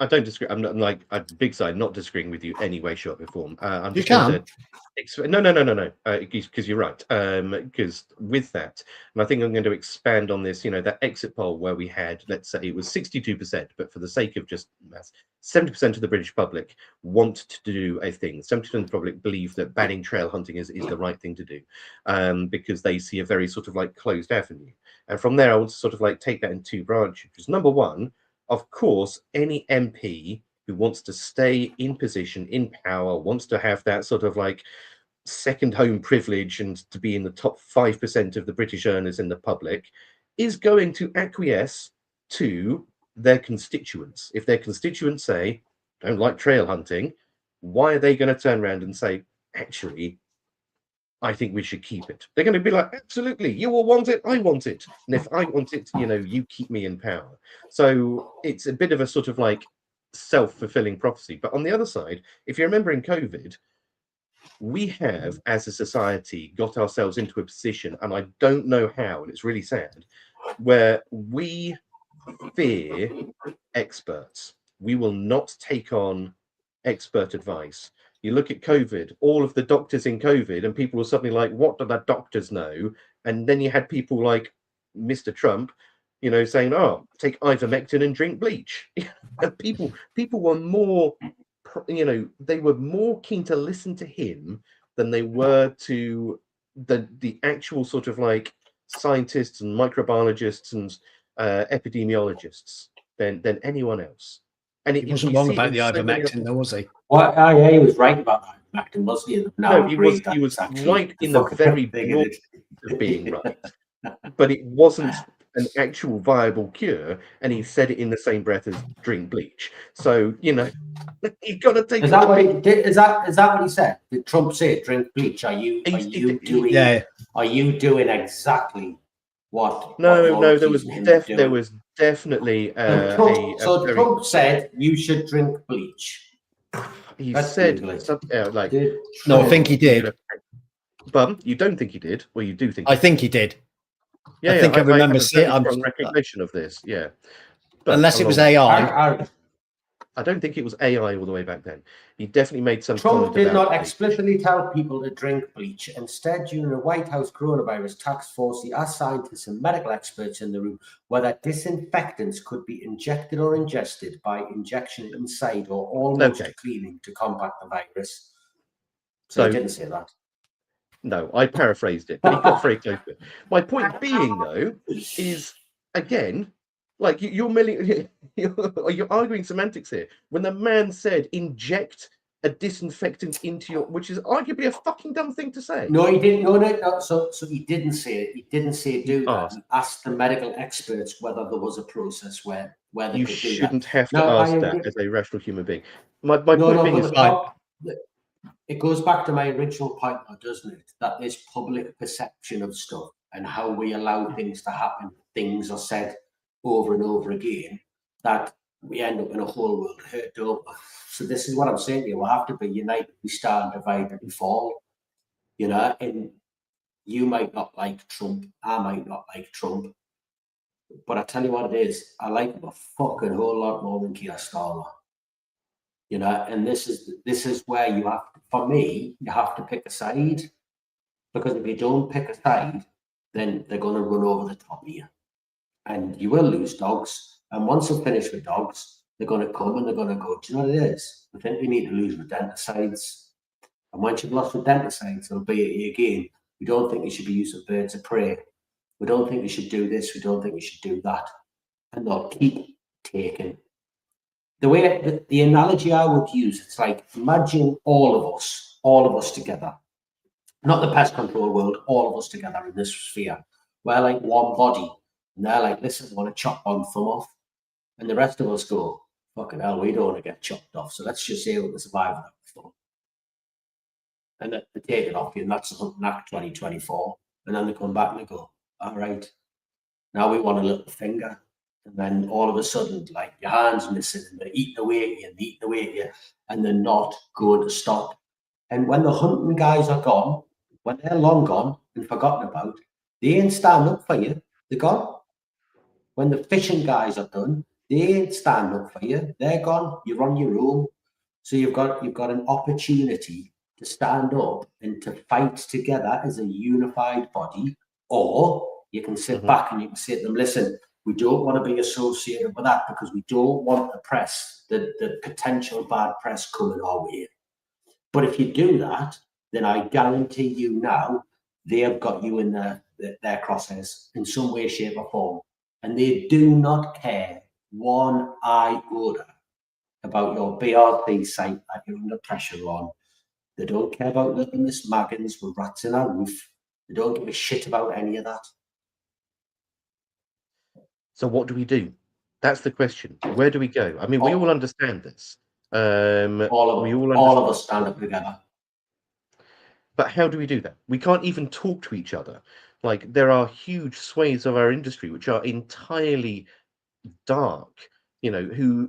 don't disagree. I'm not like a big side, not disagreeing with you any way, shape, or form. I'm You just can. No. Because you're right. Because with that, and I think I'm going to expand on this. That exit poll where we had, let's say, it was 62%, but for the sake of just maths, 70% of the British public want to do a thing. 70% of the public believe that banning trail hunting is the right thing to do, because they see a very sort of like closed avenue. And from there, I want to sort of like take that in two branches. Number one, of course, any MP who wants to stay in position, in power, wants to have that sort of like second home privilege and to be in the top 5% of the British earners in the public, is going to acquiesce to their constituents. If their constituents say, don't like trail hunting, why are they going to turn around and say, actually, I think we should keep it? They're going to be like, absolutely, you all want it, I want it. And if I want it, you keep me in power. So it's a bit of a sort of like self-fulfilling prophecy. But on the other side, if you remember in COVID, we have, as a society, got ourselves into a position, and I don't know how, and it's really sad, where we fear experts. We will not take on expert advice. You look at COVID, all of the doctors in COVID, and people were suddenly like, what do the doctors know? And then you had people like Mr. Trump, saying, oh, take ivermectin and drink bleach. people were more, they were more keen to listen to him than they were to the actual sort of like scientists and microbiologists and epidemiologists than anyone else. And he wasn't wrong about the ivermectin, though, was he? Well, yeah, he was right about ivermectin, wasn't he? No, he was right in the very broad of being right, but it wasn't an actual viable cure, and he said it in the same breath as drink bleach. So you've got to take. Is that what he did? Is that what he said? Did Trump say drink bleach? Are you doing exactly what? No. There was definitely. Trump said you should drink bleach. He said like. No, I think he did. But you don't think he did, or you do think? I think he did. Yeah, I think I remember seeing. I'm recognition of this. Yeah, but unless it was AI. I don't think it was AI all the way back then. He definitely made some. Trump did not explicitly tell people to drink bleach. Instead, during the White House coronavirus task force, he asked scientists and medical experts in the room whether disinfectants could be injected or ingested by injection inside or almost cleaning to combat the virus. So he didn't say that. No, I paraphrased it, but he got very close to it. My point being, though, is again, like you're arguing semantics here. When the man said inject a disinfectant into your, which is arguably a fucking dumb thing to say. No, he didn't. No. So he didn't say it. He didn't say do that. He asked the medical experts whether there was a process where they You could do that. shouldn't have to Now, ask that as a rational human being. My point being is, it goes back to my original point, though, doesn't it? That this public perception of stuff and how we allow things to happen, things are said over and over again, that we end up in a whole world of hurt, don't we? So this is what I'm saying to you. We have to be united. We stand, divided, we fall. You know, and you might not like Trump. I might not like Trump. But I tell you what it is. I like him a fucking whole lot more than Keir Starmer. You know, and this is where you have to, for me, you have to pick a side. Because if you don't pick a side, then they're going to run over the top of you. And you will lose dogs. And once they're finished with dogs, they're going to come and they're going to go, do you know what it is? I think we need to lose rodenticides. And once you've lost rodenticides, they'll be at you again. We don't think you should be using birds of prey. We don't think you should do this. We don't think you should do that. And they'll keep taking. The way, the analogy I would use, it's like, imagine all of us together. Not the pest control world, all of us together in this sphere. We're like one body. And they're like, listen, I want to chop one thumb off. And the rest of us go, fucking hell, we don't want to get chopped off. So let's just say we can survive that thumb. And they take it off you, and that's the Hunting Act 2024. And then they come back and they go, all right, now we want a little finger. And then all of a sudden, like, your hand's missing, and they're eating away at you, and eating away at you, and they're not going to stop. And when the hunting guys are gone, when they're long gone and forgotten about, they ain't stand up for you. They're gone. When the fishing guys are done, they ain't stand up for you. They're gone. You're on your own. So you've got an opportunity to stand up and to fight together as a unified body, or you can sit back and you can say to them, listen, we don't want to be associated with that because we don't want the press, the potential bad press coming our way. But if you do that, then I guarantee you now, they have got you in their crosshairs in some way, shape or form. And they do not care one iota about your BRC site that you're under pressure on. They don't care about little Miss Maggins with rats in our roof. They don't give a shit about any of that. So what do we do? That's the question. Where do we go? I mean, we all understand this. All of us stand up together. But how do we do that? We can't even talk to each other. Like, there are huge swathes of our industry which are entirely dark, you know,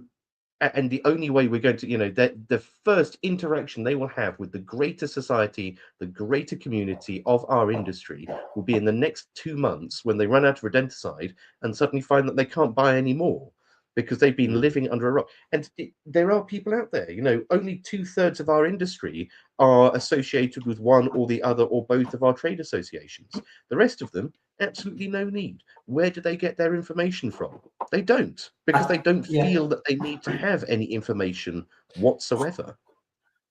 and the only way we're going to, you know, the first interaction they will have with the greater society, the greater community of our industry will be in the next 2 months when they run out of rodenticide and suddenly find that they can't buy any more because they've been living under a rock. And there are people out there, you know, only 2/3 of our industry are associated with one or the other or both of our trade associations. The rest of them, absolutely no need. Where do they get their information from? They don't, because they don't feel that they need to have any information whatsoever.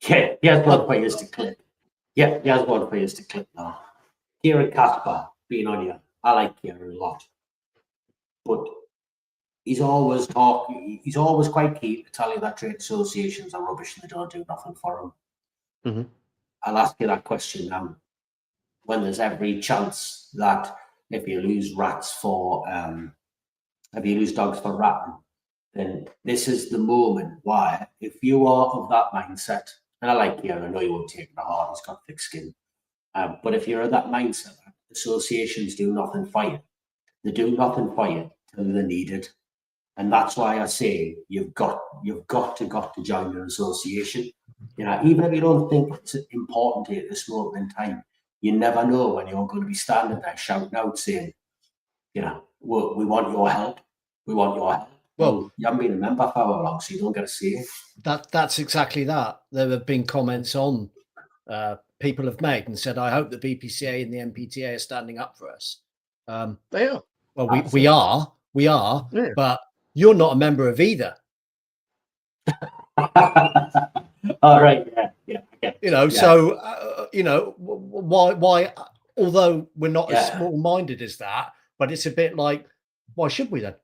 Yeah, here's one for you to clip. Yeah, here's one for you to clip now. Kieran Casper being on here. I like Kieran a lot. But he's always quite keen to tell you that trade associations are rubbish and they don't do nothing for him. I'll ask you that question now. When there's every chance that if you lose dogs for ratting, then this is the moment why, if you are of that mindset, and I like you, I know you won't take it to heart, he's got thick skin, but if you're of that mindset, associations do nothing for you. They do nothing for you till they're needed. And that's why I say you've got to join your association. You know, even if you don't think it's important at this moment in time, you never know when you're going to be standing there shouting out saying, you know, we want your help. We want your help. Well, you haven't been a member for how long, so you don't get to see it. That's exactly that. There have been comments on people have made and said, I hope the BPCA and the MPTA are standing up for us. They are. Well, we are, yeah. But you're not a member of either. All right, yeah. You know, so you know, why? Although we're not as small-minded as that, but it's a bit like, why should we then?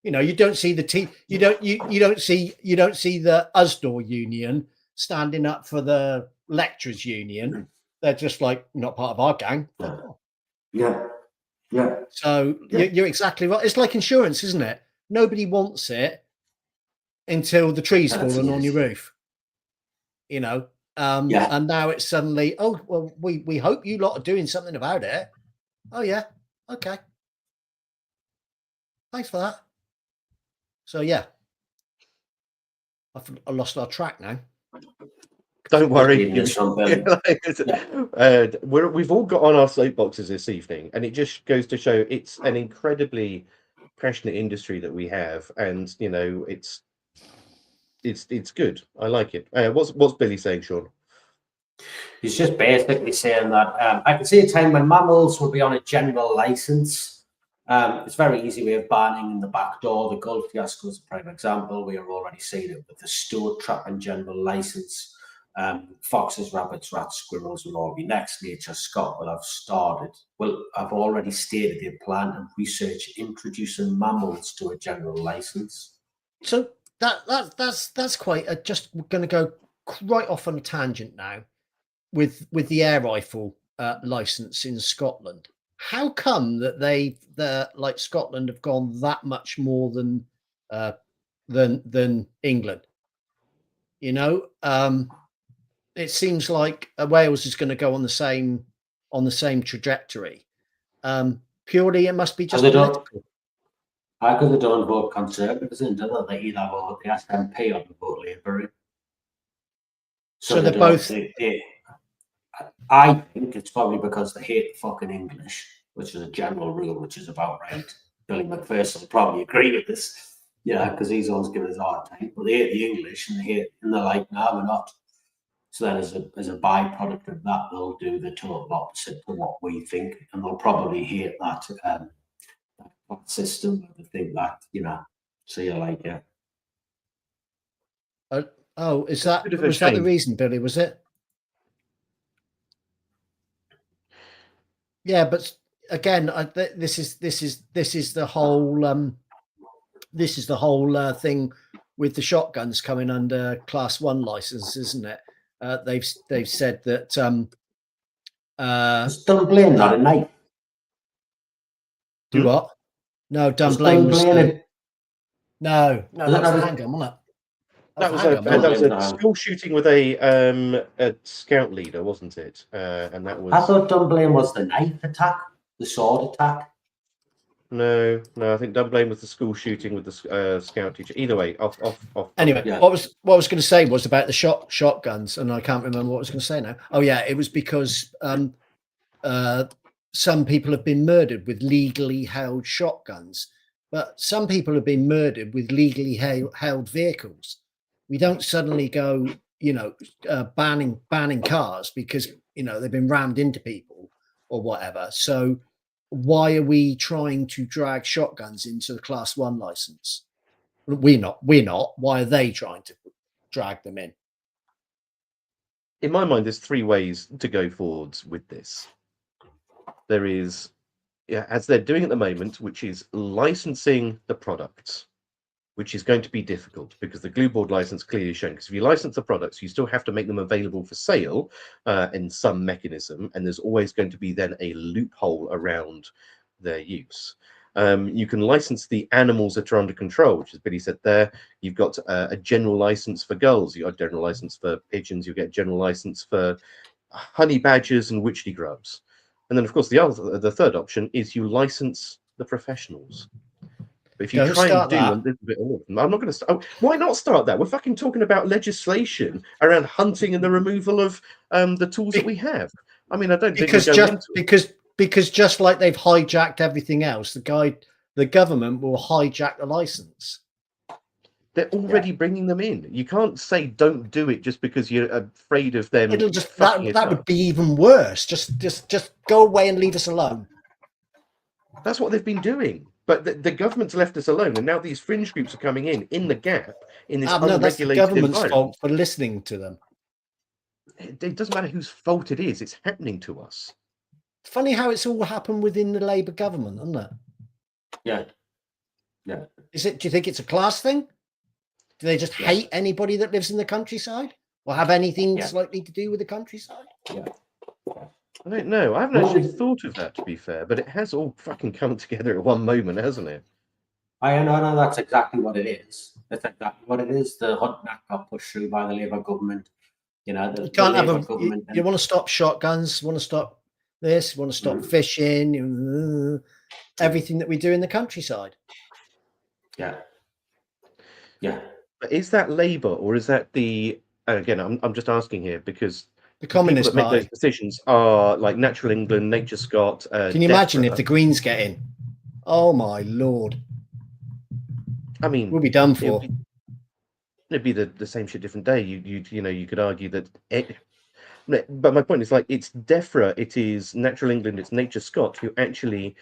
You know, you don't see the you don't see the USDOR union standing up for the lecturers union, they're just like, not part of our gang. Yeah. So you're exactly right. It's like insurance, isn't it? Nobody wants it until the tree's fallen on your roof, you know. And now it's suddenly, oh well, we hope you lot are doing something about it. Oh yeah, okay, thanks for that. So yeah, I lost our track now. Don't worry. We've all got on our soapboxes this evening, and it just goes to show it's an incredibly passionate industry that we have, and you know, it's good. I like it. What's Billy saying, Sean? He's just basically saying that I can see a time when mammals will be on a general license. It's a very easy way of banning in the back door. The Gulf fiasco is a prime example. We are already seeing it with the stoat trap and general license. Foxes, rabbits, rats, squirrels will all be next. Nature Scott will have already stated their plan and research introducing mammals to a general license. So that's quite just going to go right off on a tangent now with the air rifle license in Scotland. How come that like Scotland have gone that much more than England? You know, it seems like Wales is going to go on the same trajectory. Purely, it must be just political. Because they don't vote Conservatives, do they? They either vote the SNP or they vote Labour. So they're both. I think it's probably because they hate fucking English, which is a general rule, which is about right. Billy McPherson will probably agree with this, because he's always given us a hard time. But they hate the English, and they're like, no, we're not. So then, as a byproduct of that, they'll do the total opposite to what we think, and they'll probably hate that system. They think that, So you're like, yeah. Was that the reason, Billy? Was it? Yeah, but again, this is the whole thing with the shotguns coming under Class 1 license, isn't it? They've said that Dunblane not a knife. Do what? No, Dunblane was no, that's a handgun, wasn't it? That was a school shooting with a scout leader, wasn't it? And that was. I thought Dunblane was the knife attack, the sword attack. No, I think Dunblane was the school shooting with the scout teacher. Either way, off. Anyway, what I was going to say was about the shotguns, and I can't remember what I was going to say now. Oh yeah, it was because some people have been murdered with legally held shotguns, but some people have been murdered with legally held vehicles. We don't suddenly go, banning cars because they've been rammed into people or whatever. So why are we trying to drag shotguns into the Class 1 license? We're not. Why are they trying to drag them in? In my mind, there's three ways to go forwards with this. There is, as they're doing at the moment, which is licensing the products, which is going to be difficult because the glue board license clearly shown. Because if you license the products, you still have to make them available for sale in some mechanism, and there's always going to be then a loophole around their use. You can license the animals that are under control, which as Billy said there. You've got a general license for gulls. You've got a general license for pigeons. You get a general license for honey badgers and witchetty grubs. And then, of course, the third option is you license the professionals. But if you try and do a little bit of them, I'm not going to start. Why not start that? We're fucking talking about legislation around hunting and the removal of the tools that we have. I mean, I don't think because just like they've hijacked everything else, the government will hijack the license. They're already bringing them in. You can't say don't do it just because you're afraid of them. It'll just that would be even worse. Just go away and leave us alone. That's what they've been doing. But the government's left us alone, and now these fringe groups are coming in the gap in this unregulated that's the government's environment. Fault for listening to them. It doesn't matter whose fault it is; it's happening to us. It's funny how it's all happened within the Labour government, isn't it? Yeah. Do you think it's a class thing? Do they just hate anybody that lives in the countryside? or have anything slightly to do with the countryside? Yeah. I don't know. I haven't actually thought of that, to be fair, but it has all fucking come together at one moment, hasn't it? I know that's exactly what it is. That's exactly what it is. The Hunt Act got pushed through by the Labour government. You know, You can't have government. You want to stop shotguns, want to stop this, want to stop fishing, everything that we do in the countryside. Yeah. Yeah. But is that Labour or is that the, again, I'm just asking here because The people Communist that make those Party. decisions are like Natural England, Nature Scott. Can you imagine if the Greens get in? Oh my Lord. I mean, we'll be done for. It'd be the same shit, different day. You could argue that but my point is, like, it's DEFRA, it is Natural England, it's Nature Scott who actually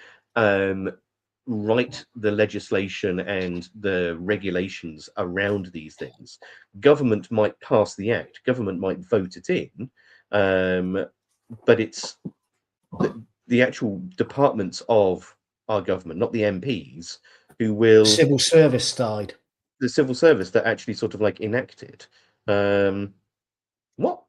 write the legislation and the regulations around these things. Government might pass the act, government might vote it in, but it's the actual departments of our government, not the MPs, who will... Civil service side. The civil service that actually sort of like enact it. What?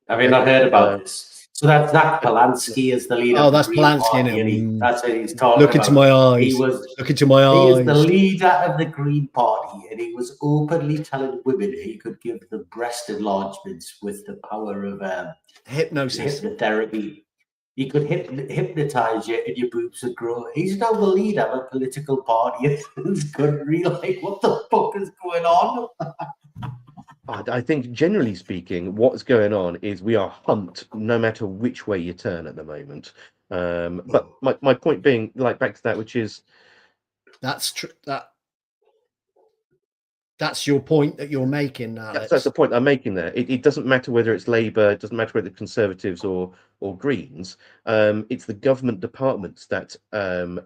Have you not heard about this? So that's Zach Polanski is the leader. Oh, that's Polanski. That's what he's talking about. Look into my eyes. Look into my eyes. He is the leader of the Green Party, and he was openly telling women he could give them breast enlargements with the power of hypnosis, hypnotherapy. He could hypnotize you, and your boobs would grow. He's now the leader of a political party in this country. Like, what the fuck is going on? I think, generally speaking, what's going on is we are humped no matter which way you turn at the moment. But my point being, like, back to that, which is... That's true. That's your point that you're making, Alex. That's the point I'm making there. It doesn't matter whether it's Labour, it doesn't matter whether it's Conservatives or Greens. It's the government departments that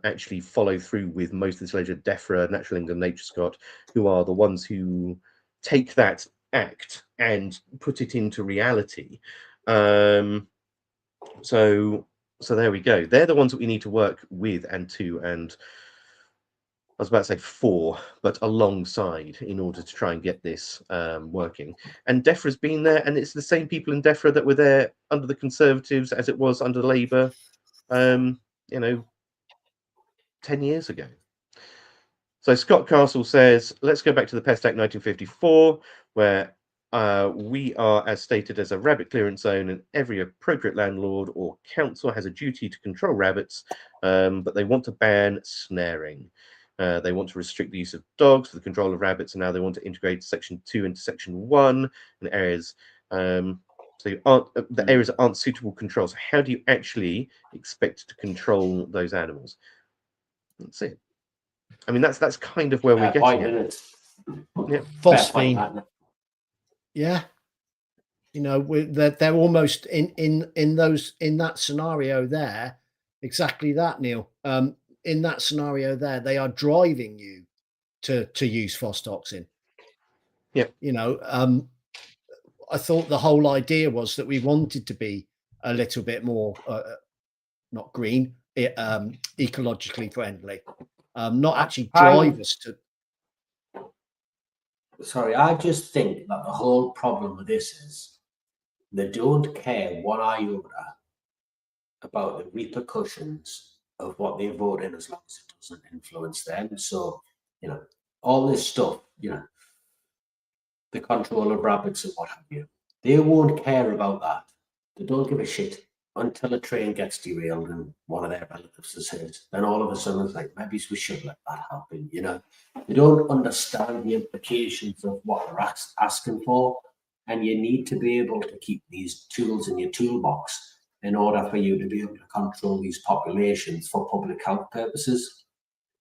actually follow through with most of this legislation, DEFRA, Natural England, Nature Scott, who are the ones who take that act and put it into reality. So there we go. They're the ones that we need to work with and I was about to say for, but alongside, in order to try and get this working. And DEFRA's been there, and it's the same people in DEFRA that were there under the Conservatives as it was under Labour, 10 years ago. So Scott Castle says, let's go back to the Pest Act 1954, where we are as stated as a rabbit clearance zone, and every appropriate landlord or council has a duty to control rabbits, but they want to ban snaring. They want to restrict the use of dogs for the control of rabbits, and now they want to integrate Section 2 into Section 1 in areas. The areas that aren't suitable controls. How do you actually expect to control those animals? That's it. I mean, that's kind of where we're getting at. Yeah. Phosphine. Yeah. They're almost in that scenario there. Exactly that, Neil. In that scenario there, they are driving you to use phostoxin. Yeah. I thought the whole idea was that we wanted to be a little bit more not green, ecologically friendly. Not actually drive us to... Sorry, I just think that the whole problem with this is they don't care one iota about the repercussions of what they vote in, as long as it doesn't influence them. So, all this stuff, the control of rabbits and what have you, they won't care about that. They don't give a shit until a train gets derailed and one of their relatives is hurt. Then all of a sudden it's like, maybe we should let that happen. They don't understand the implications of what they're asking for, and you need to be able to keep these tools in your toolbox in order for you to be able to control these populations for public health purposes.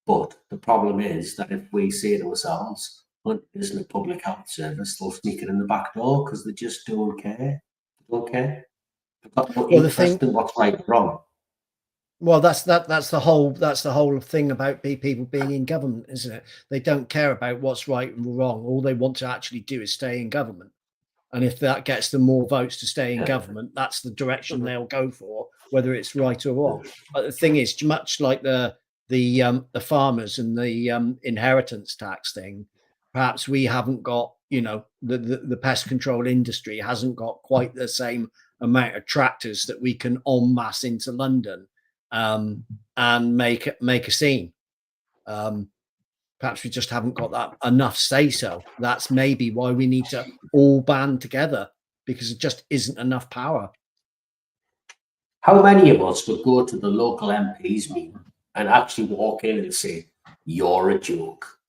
But the problem is that if we say to ourselves, hunt isn't a public health service, they'll sneak it in the back door because they just don't care. They don't care. They've got no interest in what's right and wrong. Well, that's the whole thing about people being in government, isn't it? They don't care about what's right and wrong. All they want to actually do is stay in government. And if that gets them more votes to stay in government, that's the direction they'll go for, whether it's right or wrong. But the thing is, much like the farmers and the inheritance tax thing, perhaps we haven't got you know, the pest control industry hasn't got quite the same amount of tractors that we can en masse into London and make a scene. Perhaps we just haven't got that enough say so. That's maybe why we need to all band together, because it just isn't enough power. How many of us would go to the local MP's meeting and actually walk in and say, "You're a joke,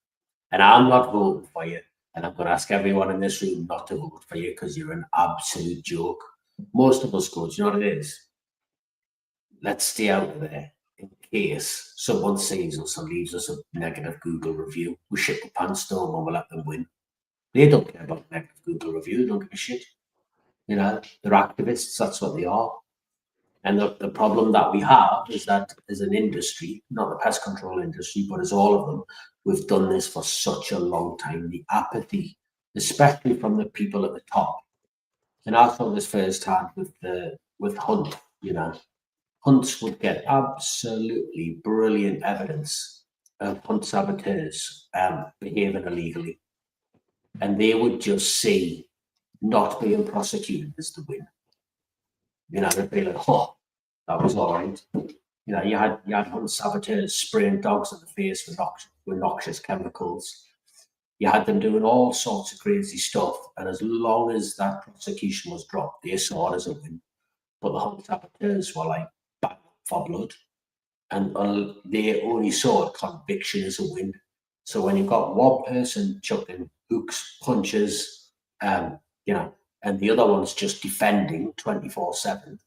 and I'm not voting for you, and I'm going to ask everyone in this room not to vote for you because you're an absolute joke"? Most of us go, "Do you know what it is? Let's stay out of there in case someone sees us and leaves us a negative Google review. We shit the pants down and we'll let them win." They don't care about negative Google review. They don't give a shit. You know, they're activists. That's what they are. And the problem that we have is that as an industry, not the pest control industry, but as all of them, we've done this for such a long time. The apathy, especially from the people at the top. And I saw this firsthand with Hunt. You know, Hunts would get absolutely brilliant evidence of Hunt saboteurs behaving illegally, and they would just see not being prosecuted as the win. You know, they'd be like, "Oh, that was all right." You know, you had Hunt saboteurs spraying dogs in the face with noxious chemicals. You had them doing all sorts of crazy stuff, and as long as that prosecution was dropped, they saw it as a win. But the Hunt saboteurs were like back for blood, and they only saw conviction as a win. So when you've got one person chucking hooks, punches, you know, and the other one's just defending 24/7,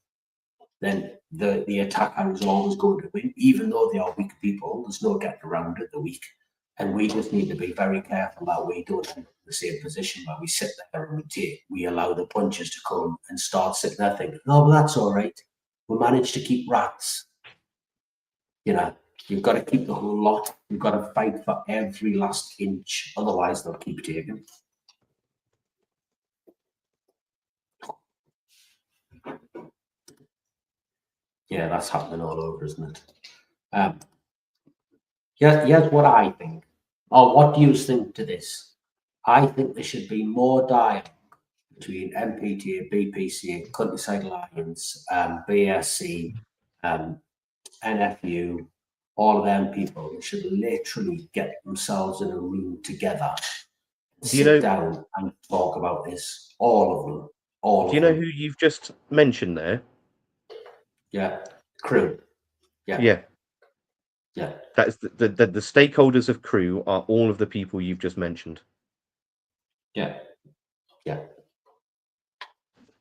then the attacker is always going to win, even though they are weak people. There's no getting around it, they're weak. And we just need to be very careful that we don't end up in the same position where we sit there and we allow the punches to come and start sitting there thinking, "Oh, well, that's all right. We managed to keep rats." You know, you've got to keep the whole lot. You've got to fight for every last inch. Otherwise, they'll keep taking. Yeah, that's happening all over, isn't it? Here's what I think. Or what do you think to this? I think there should be more dialogue between MPTA, BPCA, Countryside Alliance, BSC, NFU, all of them people should literally get themselves in a room together, sit down and talk about this. All of them. Do you know who you've just mentioned there? Yeah, Crew. Yeah. That's the stakeholders of Crew are all of the people you've just mentioned. Yeah.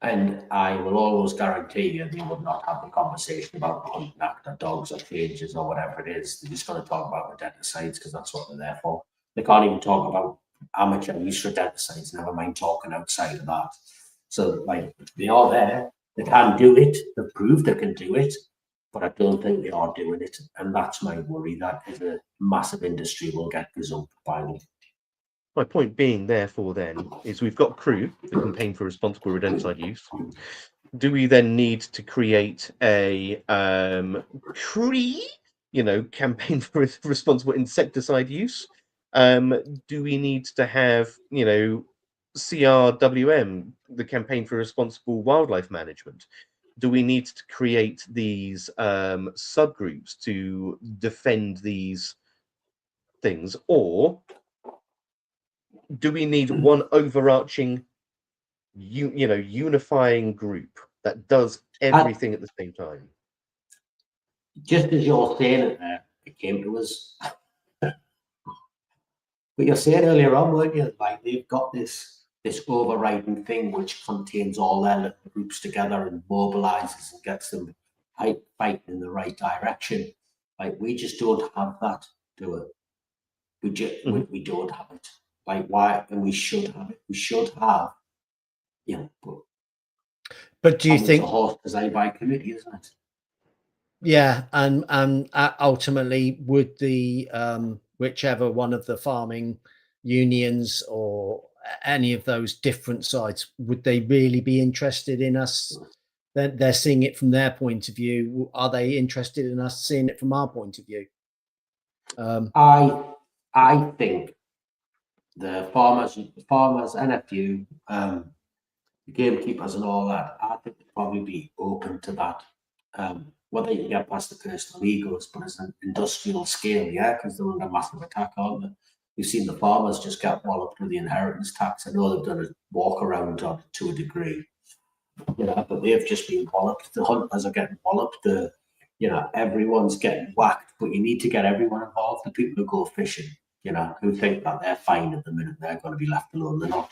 And I will always guarantee you they would not have the conversation about the Hunting Act or dogs or cages or whatever it is. They're just going to talk about rodenticides because that's what they're there for. They can't even talk about amateur use rodenticides, never mind talking outside of that. So, like, they are there. They can do it. They've proved they can do it. But I don't think they are doing it. And that's my worry, that is a massive industry will get gazumped by them. My point being, therefore, then, is we've got Crew, the Campaign for Responsible Rodenticide Use. Do we then need to create a campaign for responsible insecticide use? Do we need to have, CRWM, the Campaign for Responsible Wildlife Management? Do we need to create these subgroups to defend these things, or do we need one overarching, unifying group that does everything at the same time? Just as you're saying it there, it came to us. But you're saying earlier on, weren't you? Like, they've got this overriding thing which contains all their little groups together and mobilizes and gets them fighting in the right direction. Like, we just don't have that, do we? We don't have it. Like, why? And we should have it. We should have, But do you think it's a horse design by committee, isn't it? Yeah, and ultimately, would the whichever one of the farming unions or any of those different sides, would they really be interested in us? They're seeing it from their point of view. Are they interested in us seeing it from our point of view? I think the farmers, NFU, the gamekeepers, and all that, I think they'd probably be open to that. Whether you get past the personal egos, but as an industrial scale, yeah, because they're under massive attack, aren't they? You've seen the farmers just get walloped with the inheritance tax. I know they've done a walk around on it to a degree, you know, but they've just been walloped. The hunters are getting walloped. You know, everyone's getting whacked. But you need to get everyone involved. The people who go fishing, you know, who think that they're fine at the minute, they're going to be left alone. They're not.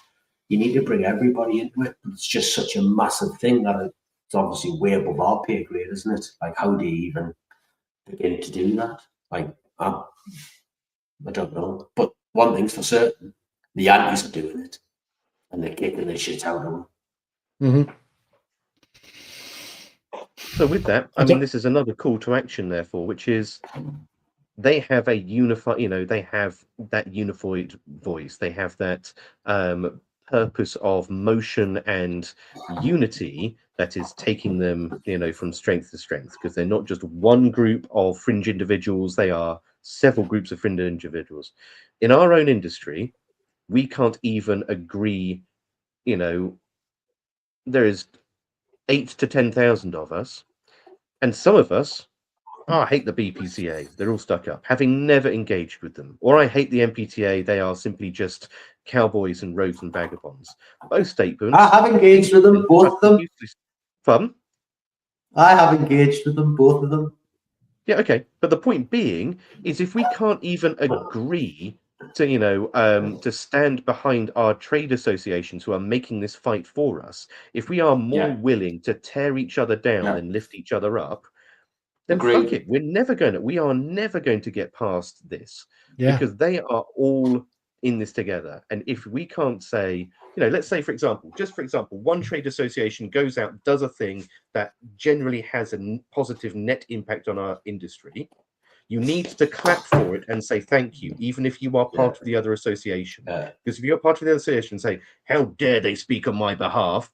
You need to bring everybody into it. It's just such a massive thing that it's obviously way above our pay grade, isn't it? Like, how do you even begin to do that? Like, I don't know. But one thing's for certain, the Yankees are doing it, and they're kicking the shit out of them. Mm-hmm. So with that, I mean, this is another call to action, therefore, which is they have a unified, you know, they have that unified voice. They have that purpose of motion and unity that is taking them, you know, from strength to strength, because they're not just one group of fringe individuals. They are several groups of fringe individuals. In our own industry, we can't even agree, you know, there is 8,000 to 10,000 of us, and some of us, I hate the BPCA. They're all stuck up, having never engaged with them. Or I hate the MPTA. They are simply just cowboys and rogues and vagabonds. Both statements. I have engaged with them, both of them. Fun. I have engaged with them, both of them. Yeah, okay. But the point being is, if we can't even agree to, you know, to stand behind our trade associations who are making this fight for us, if we are more willing to tear each other down than lift each other up, then fuck it. We are never going to get past this, because they are all in this together. And if we can't say, you know, let's say, for example, one trade association goes out, does a thing that generally has a positive net impact on our industry, you need to clap for it and say thank you, even if you are part of the other association. Because if you're part of the other association and say, how dare they speak on my behalf?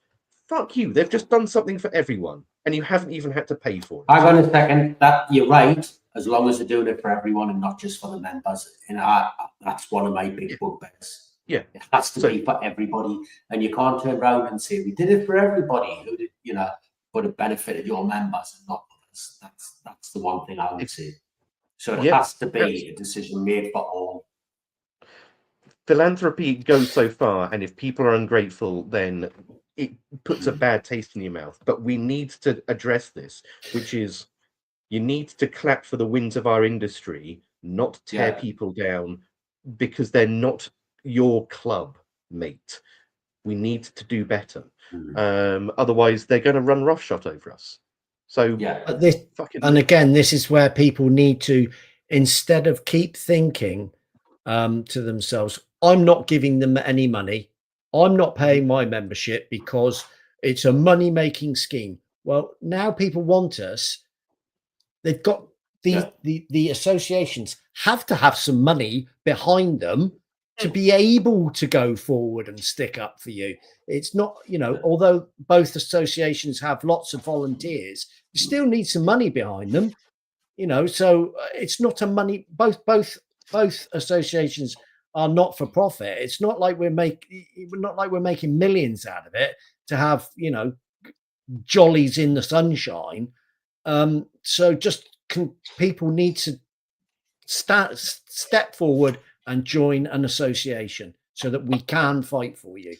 Fuck you. They've just done something for everyone, and you haven't even had to pay for it. Hang on a second. That you're right. As long as they're doing it for everyone and not just for the members. And that's one of my big bugbears. Yeah, it has to be for everybody, and you can't turn around and say we did it for everybody who did, you know, but it benefited your members and not others. That's the one thing I would say. So it has to be a decision made for all. Philanthropy goes so far, and if people are ungrateful, then it puts a bad taste in your mouth. But we need to address this, which is you need to clap for the wins of our industry, not tear people down because they're not your club mate. We need to do better. Otherwise, they're going to run roughshod over us. So but this, and again, this is where people need to, instead of keep thinking to themselves, I'm not giving them any money, I'm not paying my membership because it's a money-making scheme. Well, now people want us. They've got the associations have to have some money behind them to be able to go forward and stick up for you. It's not, you know, although both associations have lots of volunteers, you still need some money behind them, you know. So it's not a money. Both associations are not for profit. It's not like we're making millions out of it to have, you know, jollies in the sunshine. So just people need to step forward and join an association so that we can fight for you.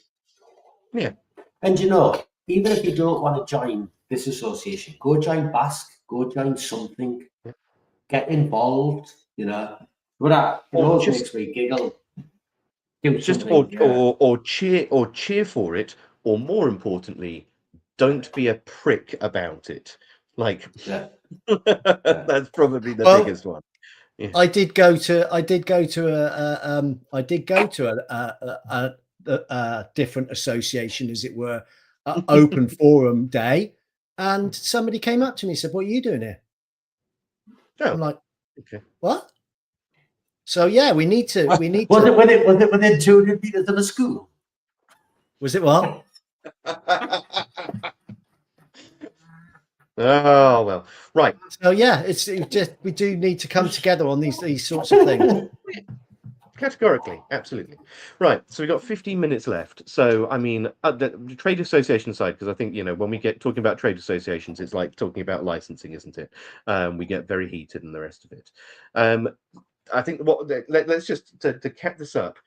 Yeah. And you know, even if you don't want to join this association, go join Basque, go join something, get involved, you know. But it always makes me giggle. Or cheer for it, or more importantly, don't be a prick about it. Like that's probably the biggest one. Yeah. I did go to a different association, as it were, open forum day, and somebody came up to me and said, "What are you doing here?" Oh, I'm like, okay, what? So yeah, we need to. Was it within 200 meters of a school? Was it what? Oh well, right. So yeah, it's just we do need to come together on these sorts of things. Categorically, absolutely. Right, so we've got 15 minutes left. So, I mean, the trade association side, because I think, when we get talking about trade associations, it's like talking about licensing, isn't it? We get very heated and the rest of it. I think let's just to cap this up.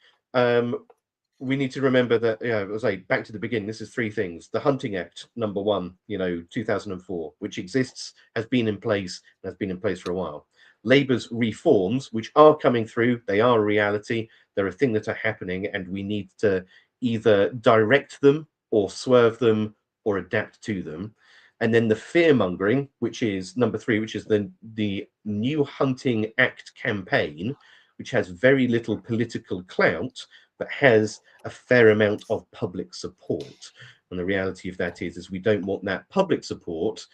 We need to remember that, I was like, back to the beginning, this is three things. The Hunting Act, number one, 2004, which exists, has been in place for a while. Labour's reforms, which are coming through, they are a reality. They're a thing that are happening, and we need to either direct them or swerve them or adapt to them. And then the fear mongering, which is number three, which is the new Hunting Act campaign, which has very little political clout, but has a fair amount of public support. And the reality of that is we don't want that public support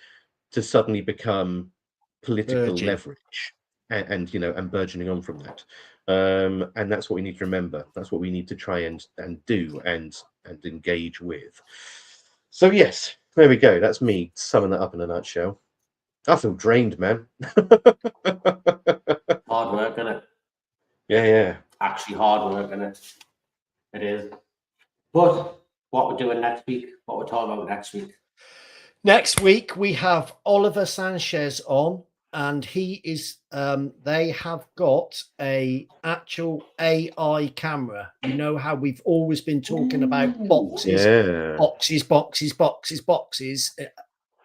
to suddenly become political leverage and burgeoning on from that. And that's what we need to remember. That's what we need to try and do and engage with. So yes, there we go. That's me summing that up in a nutshell. I feel drained, man. Hard work, isn't it? Yeah. Actually hard work, isn't it? It is. But what we're doing next week, what we're talking about next week. Next week we have Oliver Sanchez on, and he is they have got a actual AI camera. You know how we've always been talking about boxes,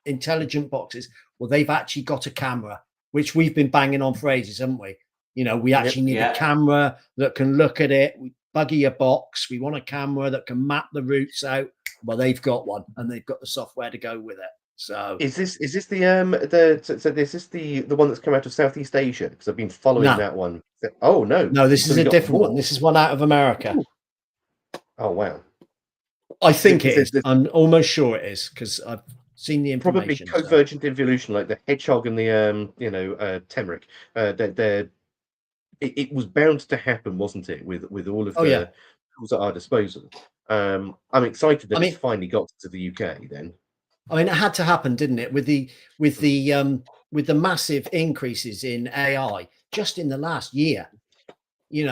intelligent boxes. Well, they've actually got a camera, which we've been banging on for ages, haven't we? We actually need a camera that can look at it. We buggy a box. We want a camera that can map the routes out. Well, they've got one, and they've got the software to go with it. So is this the one that's come out of Southeast Asia? Because I've been following that one. Oh no, this is a different one. This is one out of America. Ooh. Oh wow, I think it is. I'm almost sure it is because I've seen the information. Probably convergent involution, like the hedgehog and the Temric. It was bound to happen, wasn't it? With all of the tools at our disposal. I'm excited that it's finally got to the UK. Then I mean, it had to happen, didn't it? With the massive increases in AI just in the last year. You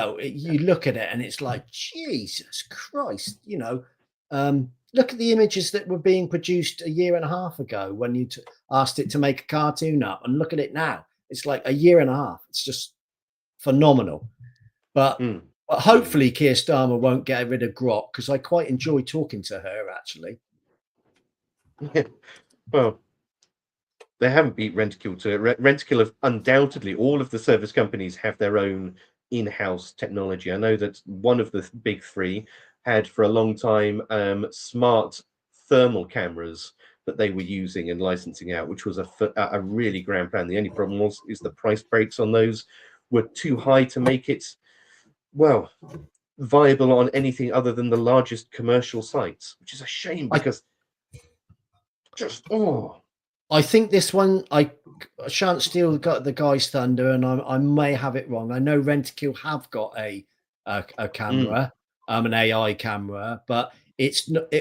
look at it and it's like, Jesus Christ. Look at the images that were being produced a year and a half ago when you asked it to make a cartoon up, and look at it now. It's like a year and a half. It's just phenomenal. But hopefully Keir Starmer won't get rid of Grok, because I quite enjoy talking to her, actually. Yeah. Well, they haven't beat Rentokil to it. Rentokil have undoubtedly, all of the service companies have their own in-house technology. I know that one of the big three had for a long time smart thermal cameras that they were using and licensing out, which was a really grand plan. The only problem is the price breaks on those were too high to make it, well, viable on anything other than the largest commercial sites, which is a shame because I think this one, I shan't steal the guy's thunder, and I may have it wrong. I know Rentokil have got a camera, an AI camera, but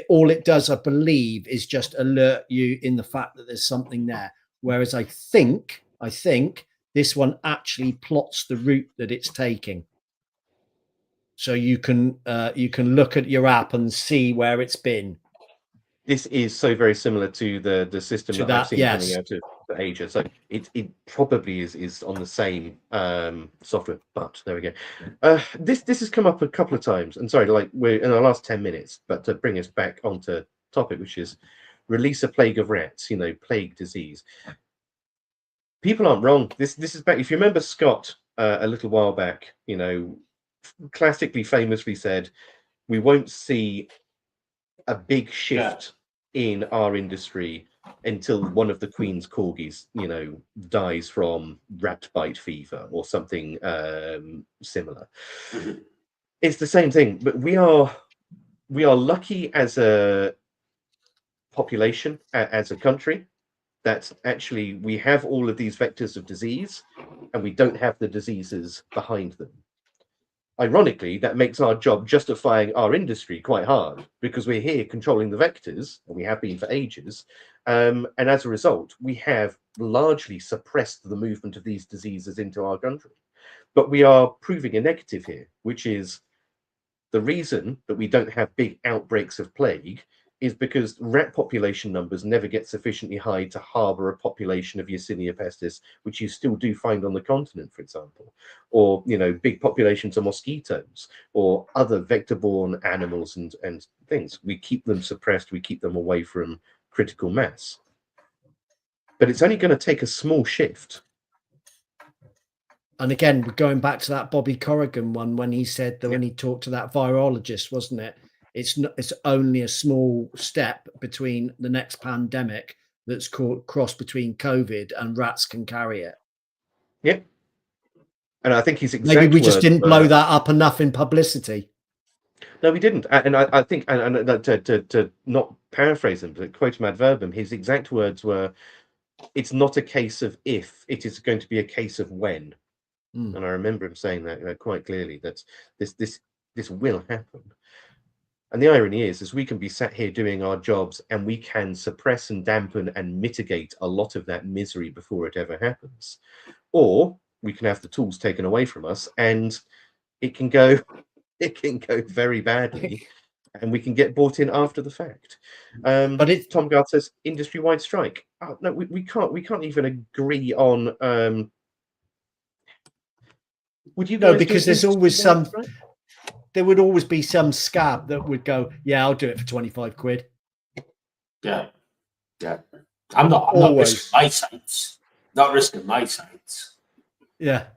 all it does, I believe, is just alert you in the fact that there's something there. Whereas I think this one actually plots the route that it's taking, so you can look at your app and see where it's been. This is so very similar to the system that I've seen coming out of Asia. So it probably is on the same software. But there we go. This has come up a couple of times. And sorry, like we're in our last 10 minutes, but to bring us back onto topic, which is release a plague of rats. Plague disease. People aren't wrong. This is back. If you remember Scott a little while back, classically, famously said, we won't see a big shift in our industry until one of the Queen's corgis, dies from rat bite fever or something similar. It's the same thing, but we are lucky as a population, as a country, that actually we have all of these vectors of disease and we don't have the diseases behind them. Ironically, that makes our job justifying our industry quite hard, because we're here controlling the vectors, and we have been for ages. And as a result, we have largely suppressed the movement of these diseases into our country. But we are proving a negative here, which is the reason that we don't have big outbreaks of plague is because rat population numbers never get sufficiently high to harbour a population of Yersinia pestis, which you still do find on the continent, for example, or big populations of mosquitoes or other vector-borne animals and things. We keep them suppressed. We keep them away from critical mass. But it's only going to take a small shift. And again, going back to that Bobby Corrigan one, when he said that when he talked to that virologist, wasn't it? It's only a small step between the next pandemic that's called cross between COVID and rats can carry it. Yeah. And I think his exact maybe we just didn't blow were, that up enough in publicity. No, we didn't. And I think, and to not paraphrase him, but quote him ad verbum, his exact words were, "It's not a case of if, it is going to be a case of when." And I remember him saying that quite clearly, that this will happen. And the irony is we can be sat here doing our jobs and we can suppress and dampen and mitigate a lot of that misery before it ever happens. Or we can have the tools taken away from us and it can go very badly and we can get bought in after the fact. But Tom Gard says industry-wide strike. Oh, no, we can't even agree on would you guys because there's always there would always be some scab that would go, yeah, I'll do it for 25 quid. Yeah. I'm not risking my sites. Not risking my sites. Yeah.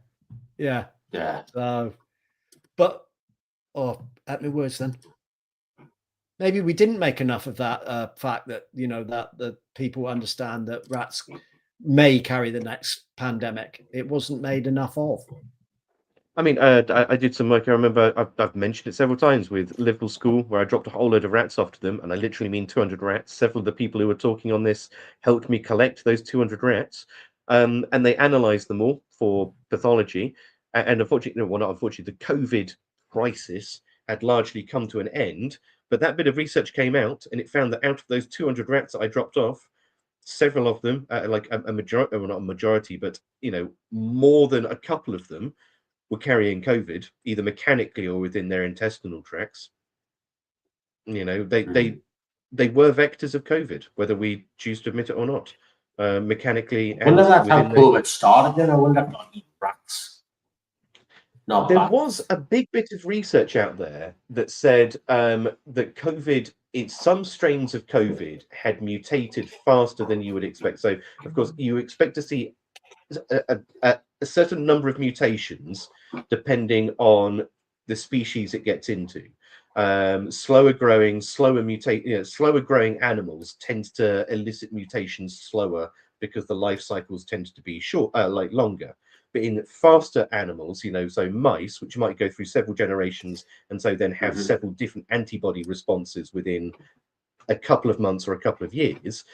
So, but at my words then. Maybe we didn't make enough of that fact that that the people understand that rats may carry the next pandemic. It wasn't made enough of. I mean, I did some work. I remember I've mentioned it several times with Liverpool School, where I dropped a whole load of rats off to them, and I literally mean 200 rats. Several of the people who were talking on this helped me collect those 200 rats, and they analysed them all for pathology. And unfortunately, well, not unfortunately, the COVID crisis had largely come to an end. But that bit of research came out, and it found that out of those 200 rats that I dropped off, several of them, like a majority, well, not a majority, but more than a couple of them, were carrying COVID, either mechanically or within their intestinal tracts. They were vectors of COVID, whether we choose to admit it or not. Mechanically, I wonder that's how COVID started. Then I wonder if not eating rats. There was a big bit of research out there that said that COVID, some strains of COVID had mutated faster than you would expect. So, of course, you expect to see a certain number of mutations depending on the species it gets into. Slower growing animals tend to elicit mutations slower because the life cycles tend to be longer. But in faster animals, so mice, which might go through several generations and so then have several different antibody responses within a couple of months or a couple of years,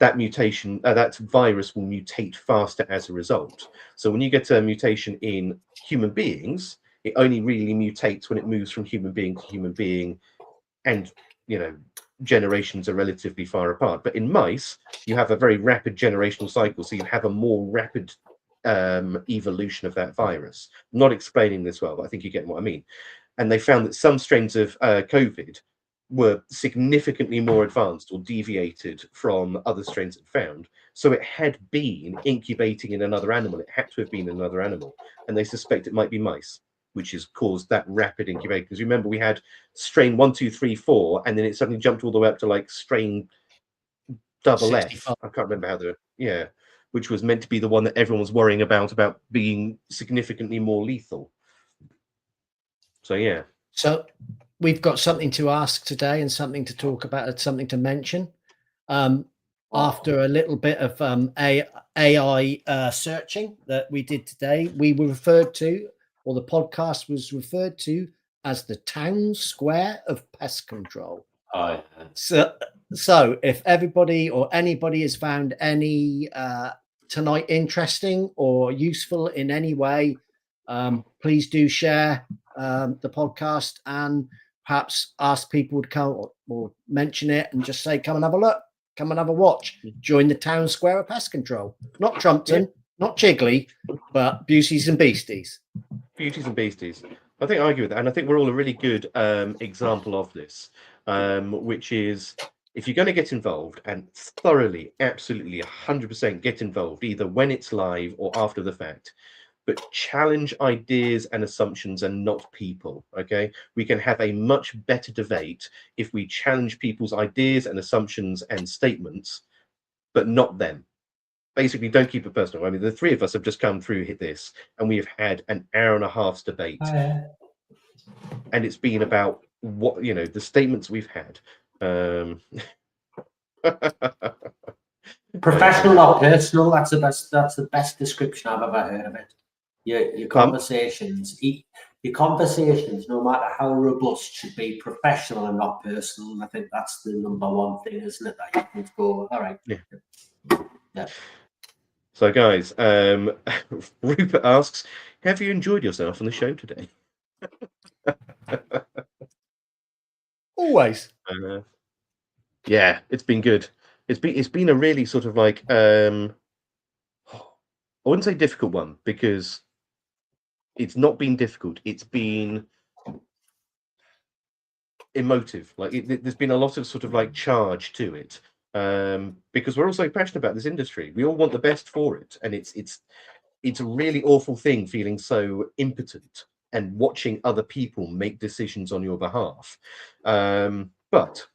that mutation, that virus will mutate faster as a result. So when you get a mutation in human beings, it only really mutates when it moves from human being to human being, and generations are relatively far apart. But in mice, you have a very rapid generational cycle, so you have a more rapid evolution of that virus. I'm not explaining this well, but I think you get what I mean. And they found that some strains of COVID were significantly more advanced or deviated from other strains it found. So it had been incubating in another animal. It had to have been another animal. And they suspect it might be mice, which has caused that rapid incubation. Because remember, we had strain 1, 2, 3, 4, and then it suddenly jumped all the way up to like strain double F. I can't remember how which was meant to be the one that everyone was worrying about being significantly more lethal. So, yeah. So we've got something to ask today and something to talk about, something to mention. After a little bit of AI searching that we did today, we were referred to, or the podcast was referred to, as the town square of pest control. So if everybody or anybody has found any tonight interesting or useful in any way, please do share the podcast and perhaps ask people to come or mention it and just say, come and have a look, come and have a watch, join the town square of pest control. Not Trumpton, Not Jiggly, but Beauties and Beasties. Beauties and Beasties. I think I argue with that, and I think we're all a really good example of this, which is if you're going to get involved and thoroughly, absolutely 100% get involved, either when it's live or after the fact, but challenge ideas and assumptions and not people. Okay, we can have a much better debate if we challenge people's ideas and assumptions and statements, but not them. Basically, don't keep it personal. I mean, the three of us have just come through this, and we have had an hour and a half's debate, and it's been about what the statements we've had. Professional, not personal. That's the best description I've ever heard of it. Your conversations, no matter how robust, should be professional and not personal. And I think that's the number one thing, isn't it? That you can go, all right. Yeah. So, guys, Rupert asks, have you enjoyed yourself on the show today? Always. Yeah, it's been good. It's been a really sort of like I wouldn't say difficult one, because it's not been difficult. It's been emotive. Like there's been a lot of sort of like charge to it. Because we're all so passionate about this industry. We all want the best for it, and it's a really awful thing feeling so impotent and watching other people make decisions on your behalf. But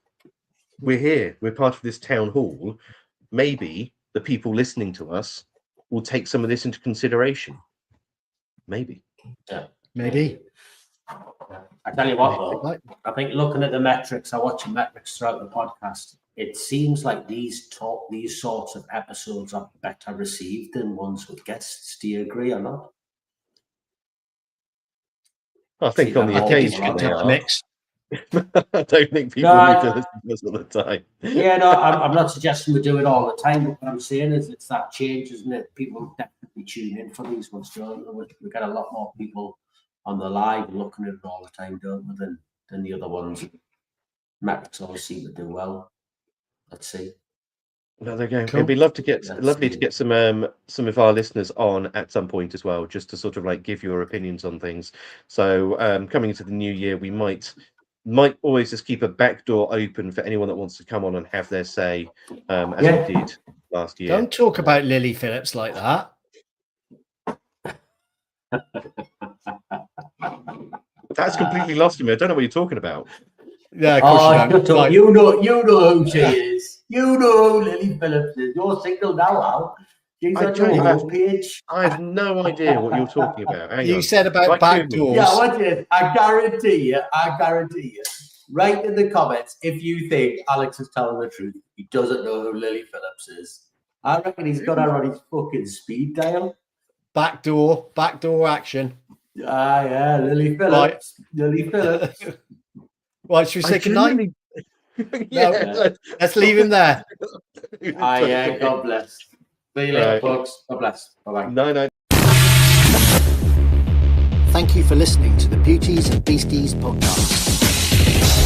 we're here. We're part of this town hall. Maybe the people listening to us will take some of this into consideration. Maybe. Yeah. Maybe. I tell you what, though, I think looking at the metrics, I watch the metrics throughout the podcast. It seems like these sorts of episodes are better received than ones with guests. Do you agree or not? I think on the occasion they are. Mix. I don't think people need to listen to us all the time. Yeah, no, I'm not suggesting we do it all the time. But what I'm saying is it's that change, isn't it? People definitely tune in for these ones, don't we? We get a lot more people on the live looking at it all the time, don't we, than the other ones. Metrics always seem to do well. Let's see. Well, there you go. Cool. It'd be lovely to get some of our listeners on at some point as well, just to sort of like give your opinions on things. So coming into the new year, we might always just keep a back door open for anyone that wants to come on and have their say, as we did last year. Don't talk about Lily Phillips like that. That's completely lost me. I don't know what you're talking about. Yeah, of course you don't. You know who she is. You know who Lily Phillips is. You're single now, Al. She's on your homepage. I have no idea what you're talking about. You said about back doors. Yeah, what is? I guarantee you. Write in the comments if you think Alex is telling the truth. He doesn't know who Lily Phillips is. I reckon he's got her on his fucking speed dial. Backdoor action. Yeah, Lily Phillips. Right. Lily Phillips. Right, should we say goodnight? No, let's leave him there. Yeah, God bless. See you later, folks. God bless. Bye-bye. No. Thank you for listening to the Beauties and Beasties podcast.